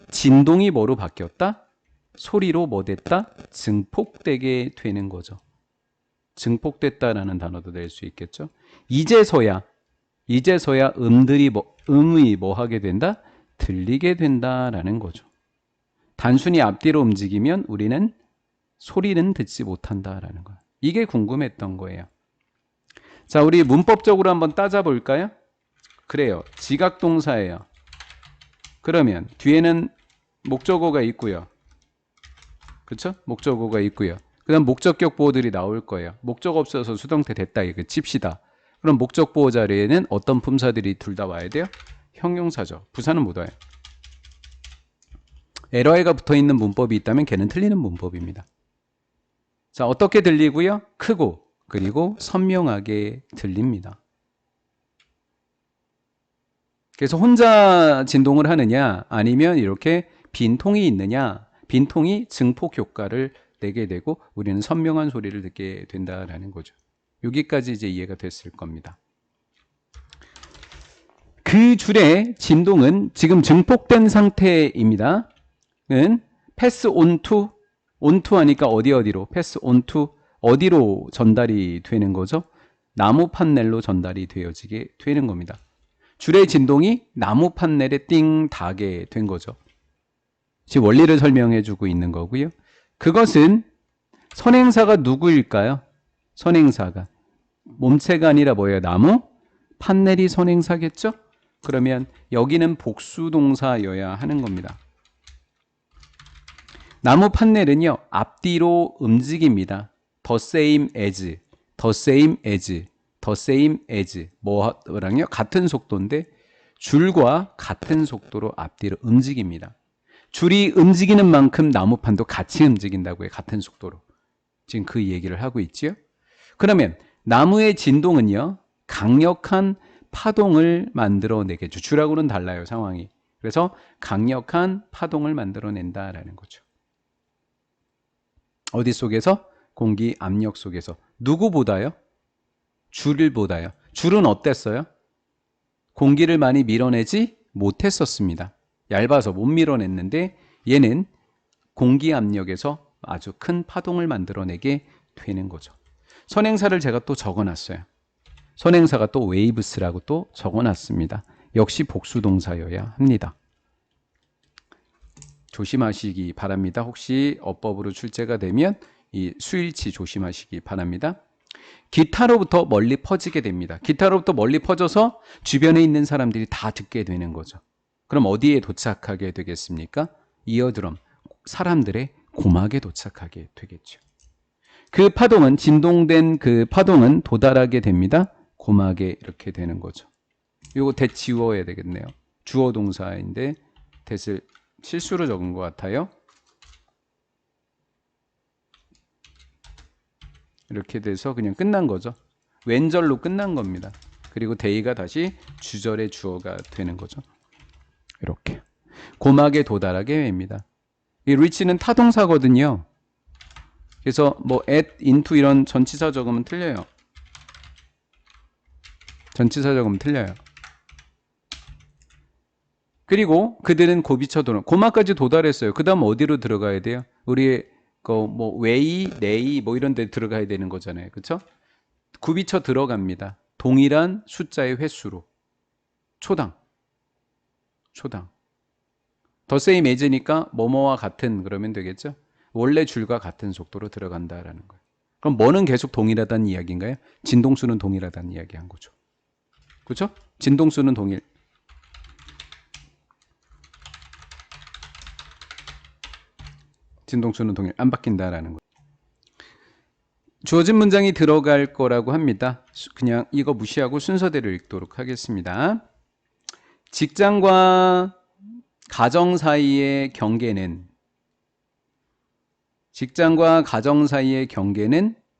진동이 뭐로 바뀌었다? 소리로 뭐 됐다? 증폭되게 되는 거죠. 증폭됐다라는 단어도 낼 수 있겠죠. 이제서야 음이 뭐 하게 된다? 들리게 된다라는 거죠. 단순히 앞뒤로 움직이면 우리는 소리는 듣지 못한다라는 거예요. 이게 궁금했던 거예요. 자, 우리 문법적으로 한번 따져볼까요? 그래요. 지각동사예요. 그러면 뒤에는 목적어가 있고요. 그렇죠? 목적어가 있고요. 그 다음 목적격 보호들이 나올 거예요. 목적 없어서 수동태 됐다 이거 칩시다. 그럼 목적 보호 자리에는 어떤 품사들이 둘 다 와야 돼요? 형용사죠. 부사는 못 와요. 에러에가 붙어있는 문법이 있다면 걔는 틀리는 문법입니다. 자, 어떻게 들리고요? 크고 그리고 선명하게 들립니다. 그래서 혼자 진동을 하느냐 아니면 이렇게 빈통이 있느냐, 빈통이 증폭 효과를 내게 되고 우리는 선명한 소리를 듣게 된다라는 거죠. 여기까지 이제 이해가 됐을 겁니다. 그 줄의 진동은 지금 증폭된 상태입니다. 는 패스 온투 하니까 어디로 패스 온투 어디로 전달이 되는 거죠? 나무 판넬로 전달이 되어지게 되는 겁니다. 줄의 진동이 나무 판넬에 띵 닿게 된 거죠. 지금 원리를 설명해 주고 있는 거고요. 그것은 선행사가 누구일까요? 선행사가 몸체가 아니라 뭐예요? 나무 판넬이 선행사겠죠? 그러면 여기는 복수 동사여야 하는 겁니다. 나무 판넬은요, 앞뒤로 움직입니다. the same as, the same as, the same as. 뭐랑요? 같은 속도인데 줄과 같은 속도로 앞뒤로 움직입니다. 줄이 움직이는 만큼 나무판도 같이 움직인다고요. 같은 속도로. 지금 그 얘기를 하고 있지요. 그러면 나무의 진동은요, 강력한 파동을 만들어내겠죠. 줄하고는 달라요, 상황이. 그래서 강력한 파동을 만들어낸다라는 거죠. 어디 속에서? 공기 압력 속에서. 누구보다요? 줄보다요. 줄은 어땠어요? 공기를 많이 밀어내지 못했었습니다. 얇아서 못 밀어냈는데 얘는 공기 압력에서 아주 큰 파동을 만들어내게 되는 거죠. 선행사를 제가 또 적어놨어요. 선행사가 또 웨이브스라고 또 적어놨습니다. 역시 복수동사여야 합니다. 조심하시기 바랍니다. 혹시 어법으로 출제가 되면 이 수일치 조심하시기 바랍니다. 기타로부터 멀리 퍼지게 됩니다. 기타로부터 멀리 퍼져서 주변에 있는 사람들이 다 듣게 되는 거죠. 그럼 어디에 도착하게 되겠습니까? 이어드럼, 사람들의 고막에 도착하게 되겠죠. 그 파동은, 진동된 그 파동은 도달하게 됩니다. 고막에 이렇게 되는 거죠. 이거 대 지워야 되겠네요. 주어 동사인데 대를 실수로 적은 것 같아요. 이렇게 돼서 그냥 끝난 거죠. 왼절로 끝난 겁니다. 그리고 대의가 다시 주절의 주어가 되는 거죠. 이렇게 고막에 도달하게 됩니다. 이 reach는 타동사거든요. 그래서 뭐 at, into 이런 전치사 적으면 틀려요. 전치사 적으면 틀려요. 그리고 그들은 고비쳐 도는 고막까지 도달했어요. 그 다음 어디로 들어가야 돼요? 우리의 뭐 웨이, 네이 뭐 이런 데 들어가야 되는 거잖아요. 그렇죠? 굽이쳐 들어갑니다. 동일한 숫자의 횟수로. 초당. the same as니까 뭐뭐와 같은 그러면 되겠죠? 원래 줄과 같은 속도로 들어간다라는 거예요. 그럼 뭐는 계속 동일하다는 이야기인가요? 진동수는 동일하다는 이야기 한 거죠. 그렇죠? 진동수는 동일. 진동수는 동일. 안 바뀐다라는 거예요. 주어진 문장이 들어갈 거라고 합니다. 그냥 이거 무시하고 순서대로 읽도록 하겠습니다. 직장과 가정 사이의 경계는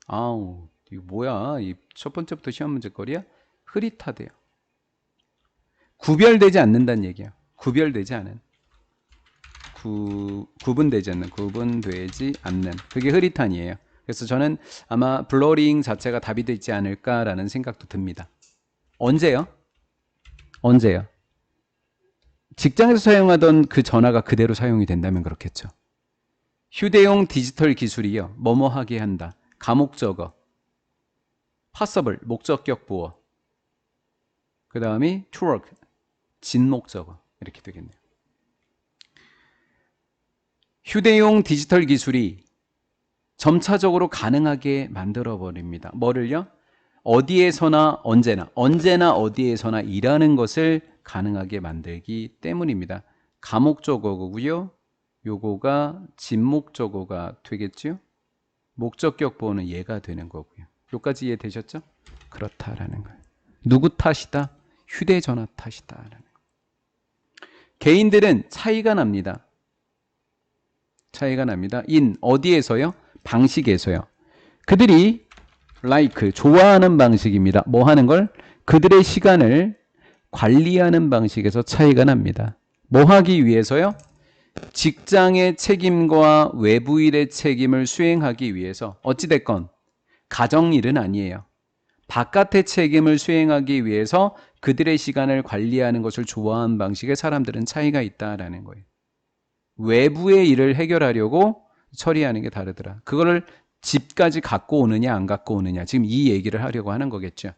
아우 이거 뭐야? 이 첫 번째부터 시험 문제거리야? 흐릿하대요. 구별되지 않는다는 얘기야. 구별되지 않은. 구분되지 않는. 그게 흐릿한이에요. 그래서 저는 아마 블러링 자체가 답이 되지 않을까라는 생각도 듭니다. 언제요? 직장에서 사용하던 그 전화가 그대로 사용이 된다면 그렇겠죠. 휴대용 디지털 기술이요. 뭐뭐 하게 한다. 가목적어. possible, 목적격 보어. 그 다음이 to work, 진목적어. 이렇게 되겠네요. 휴대용 디지털 기술이 점차적으로 가능하게 만들어버립니다. 뭐를요? 어디에서나 언제나 어디에서나 일하는 것을 가능하게 만들기 때문입니다. 가목적어고요. 요거가 진목적어가 되겠죠? 목적격 보호는 얘가 되는 거고요. 요까지 이해되셨죠? 그렇다라는 거예요. 누구 탓이다? 휴대전화 탓이다라는 거예요. 개인들은 차이가 납니다. in 어디에서요? 방식에서요. 그들이 like 좋아하는 방식입니다. 뭐 하는 걸? 그들의 시간을 관리하는 방식에서 차이가 납니다. 뭐 하기 위해서요? 직장의 책임과 외부 일의 책임을 수행하기 위해서 어찌됐건 가정일은 아니에요. 바깥의 책임을 수행하기 위해서 그들의 시간을 관리하는 것을 좋아하는 방식의 사람들은 차이가 있다라는 거예요. 외부의 일을 해결하려고 처리하는 게 다르더라. 그거를 집까지 갖고 오느냐 안 갖고 오느냐 지금 이 얘기를 하려고 하는 거겠죠.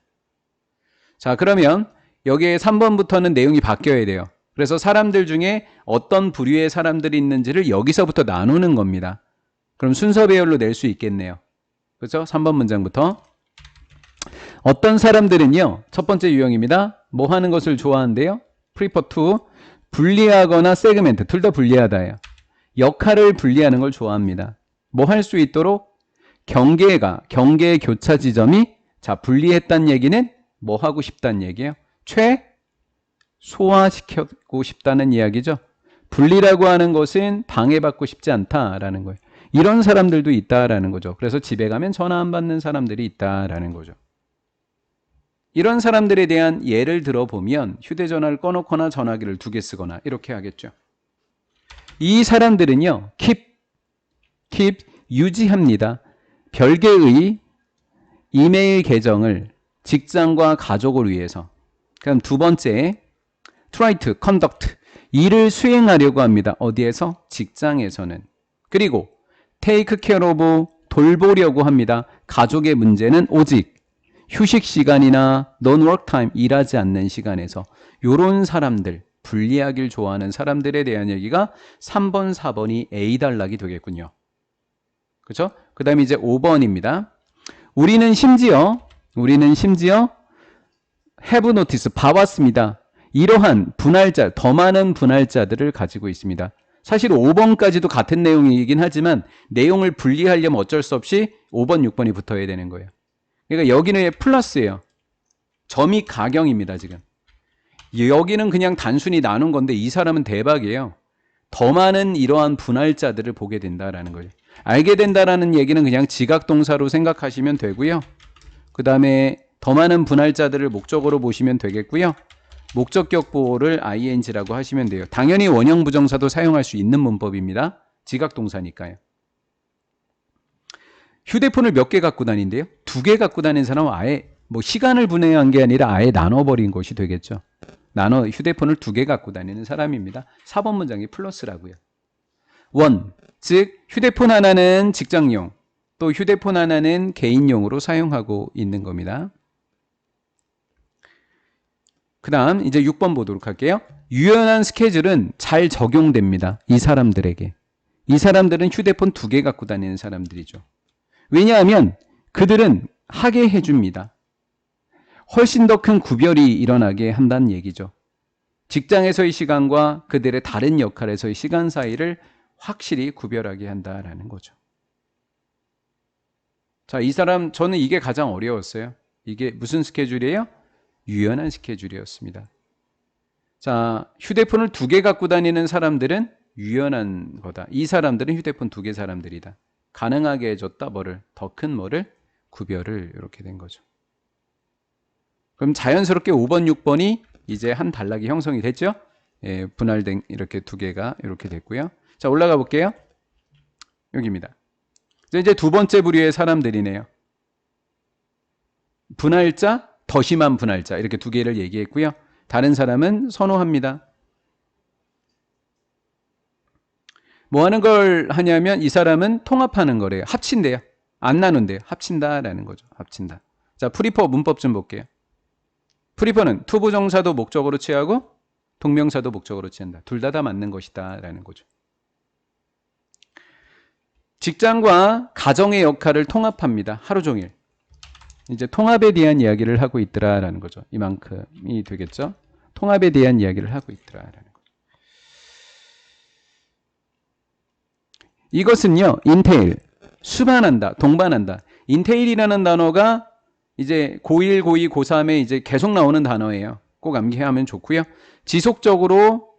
자, 그러면 여기에 3번부터는 내용이 바뀌어야 돼요. 그래서 사람들 중에 어떤 부류의 사람들이 있는지를 여기서부터 나누는 겁니다. 그럼 순서 배열로 낼 수 있겠네요. 그렇죠? 3번 문장부터. 어떤 사람들은요. 첫 번째 유형입니다. 뭐 하는 것을 좋아한대요? prefer to 분리하거나 segment 둘 다 분리하다예요. 역할을 분리하는 걸 좋아합니다. 뭐 할 수 있도록 경계 교차 지점이 자 분리했다는 얘기는 뭐 하고 싶다는 얘기예요. 최소화시키고 싶다는 이야기죠. 분리라고 하는 것은 방해받고 싶지 않다라는 거예요. 이런 사람들도 있다라는 거죠. 그래서 집에 가면 전화 안 받는 사람들이 있다라는 거죠. 이런 사람들에 대한 예를 들어보면 휴대전화를 꺼놓거나 전화기를 2개 쓰거나 이렇게 하겠죠. 이 사람들은요. keep 유지합니다. 별개의 이메일 계정을 직장과 가족을 위해서. 그럼 두 번째 try to conduct 일을 수행하려고 합니다. 어디에서? 직장에서는. 그리고 take care of 돌보려고 합니다. 가족의 문제는 오직 휴식 시간이나 non-work time 일하지 않는 시간에서 요런 사람들 분리하길 좋아하는 사람들에 대한 얘기가 3번, 4번이 A 단락이 되겠군요. 그렇죠? 그 다음에 이제 5번입니다. 우리는 심지어 have notice 봐왔습니다. 이러한 분할자, 더 많은 분할자들을 가지고 있습니다. 사실 5번까지도 같은 내용이긴 하지만 내용을 분리하려면 어쩔 수 없이 5번, 6번이 붙어야 되는 거예요. 그러니까 여기는 플러스예요. 점이 가경입니다, 지금. 여기는 그냥 단순히 나눈 건데 이 사람은 대박이에요. 더 많은 이러한 분할자들을 보게 된다라는 거죠. 알게 된다라는 얘기는 그냥 지각동사로 생각하시면 되고요. 그 다음에 더 많은 분할자들을 목적으로 보시면 되겠고요. 목적격 보호를 ing라고 하시면 돼요. 당연히 원형 부정사도 사용할 수 있는 문법입니다. 지각동사니까요. 휴대폰을 몇 개 갖고 다닌대요? 2개 갖고 다니는 사람은 아예 뭐 시간을 분해한 게 아니라 아예 나눠버린 것이 되겠죠. 휴대폰을 2개 갖고 다니는 사람입니다. 4번 문장이 플러스라고요. 원, 즉 휴대폰 하나는 직장용, 또 휴대폰 하나는 개인용으로 사용하고 있는 겁니다. 그 다음 이제 6번 보도록 할게요. 유연한 스케줄은 잘 적용됩니다. 이 사람들에게. 이 사람들은 휴대폰 2개 갖고 다니는 사람들이죠. 왜냐하면 그들은 하게 해줍니다. 훨씬 더 큰 구별이 일어나게 한다는 얘기죠. 직장에서의 시간과 그들의 다른 역할에서의 시간 사이를 확실히 구별하게 한다라는 거죠. 자, 이 사람 저는 이게 가장 어려웠어요. 이게 무슨 스케줄이에요? 유연한 스케줄이었습니다. 자, 휴대폰을 2개 갖고 다니는 사람들은 유연한 거다. 이 사람들은 휴대폰 2개 사람들이다. 가능하게 해줬다. 뭐를? 더 큰 뭐를? 구별을 이렇게 된 거죠. 그럼 자연스럽게 5번, 6번이 이제 한 단락이 형성이 됐죠? 예, 분할된 이렇게 2개가 이렇게 됐고요. 자, 올라가 볼게요. 여기입니다. 이제 두 번째 부류의 사람들이네요. 분할자, 더 심한 분할자 이렇게 2개를 얘기했고요. 다른 사람은 선호합니다. 뭐 하는 걸 하냐면 이 사람은 통합하는 거래요. 합친대요. 안 나눈대요. 합친다라는 거죠. 합친다. 자, 프리퍼 문법 좀 볼게요. 프리퍼는 투부정사도 목적으로 취하고 동명사도 목적으로 취한다. 둘 다 맞는 것이다 라는 거죠. 직장과 가정의 역할을 통합합니다. 하루 종일. 이제 통합에 대한 이야기를 하고 있더라라는 거죠. 이만큼이 되겠죠. 통합에 대한 이야기를 하고 있더라라는 거죠. 이것은요, 인테일, 수반한다, 동반한다. 인테일이라는 단어가 이제 고1, 고2, 고3에 이제 계속 나오는 단어예요. 꼭 암기하면 좋고요. 지속적으로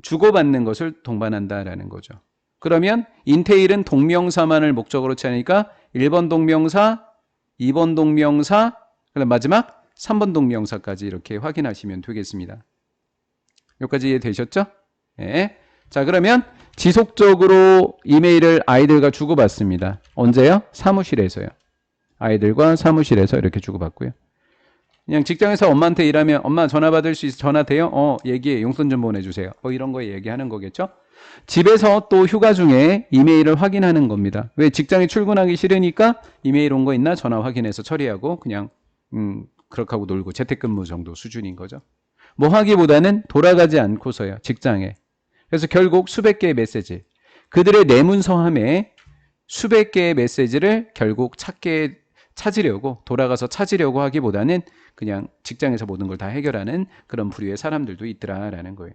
주고받는 것을 동반한다라는 거죠. 그러면 인테일은 동명사만을 목적으로 취하니까 1번 동명사, 2번 동명사, 그다음 마지막 3번 동명사까지 이렇게 확인하시면 되겠습니다. 여기까지 이해되셨죠? 네. 자, 그러면 지속적으로 이메일을 아이들과 주고받습니다. 언제요? 사무실에서요. 아이들과 사무실에서 이렇게 주고받고요. 그냥 직장에서 엄마한테 일하면 엄마 전화 받을 수 있어? 전화 돼요? 얘기해. 용돈 좀 보내주세요. 뭐 이런 거 얘기하는 거겠죠? 집에서 또 휴가 중에 이메일을 확인하는 겁니다. 왜? 직장에 출근하기 싫으니까 이메일 온 거 있나? 전화 확인해서 처리하고 그냥 그렇게 하고 놀고 재택근무 정도 수준인 거죠. 뭐 하기보다는 돌아가지 않고서요. 직장에. 그래서 결국 수백 개의 메시지. 그들의 내문서함에 수백 개의 메시지를 결국 찾으려고 돌아가서 찾으려고 하기보다는 그냥 직장에서 모든 걸 다 해결하는 그런 부류의 사람들도 있더라라는 거예요.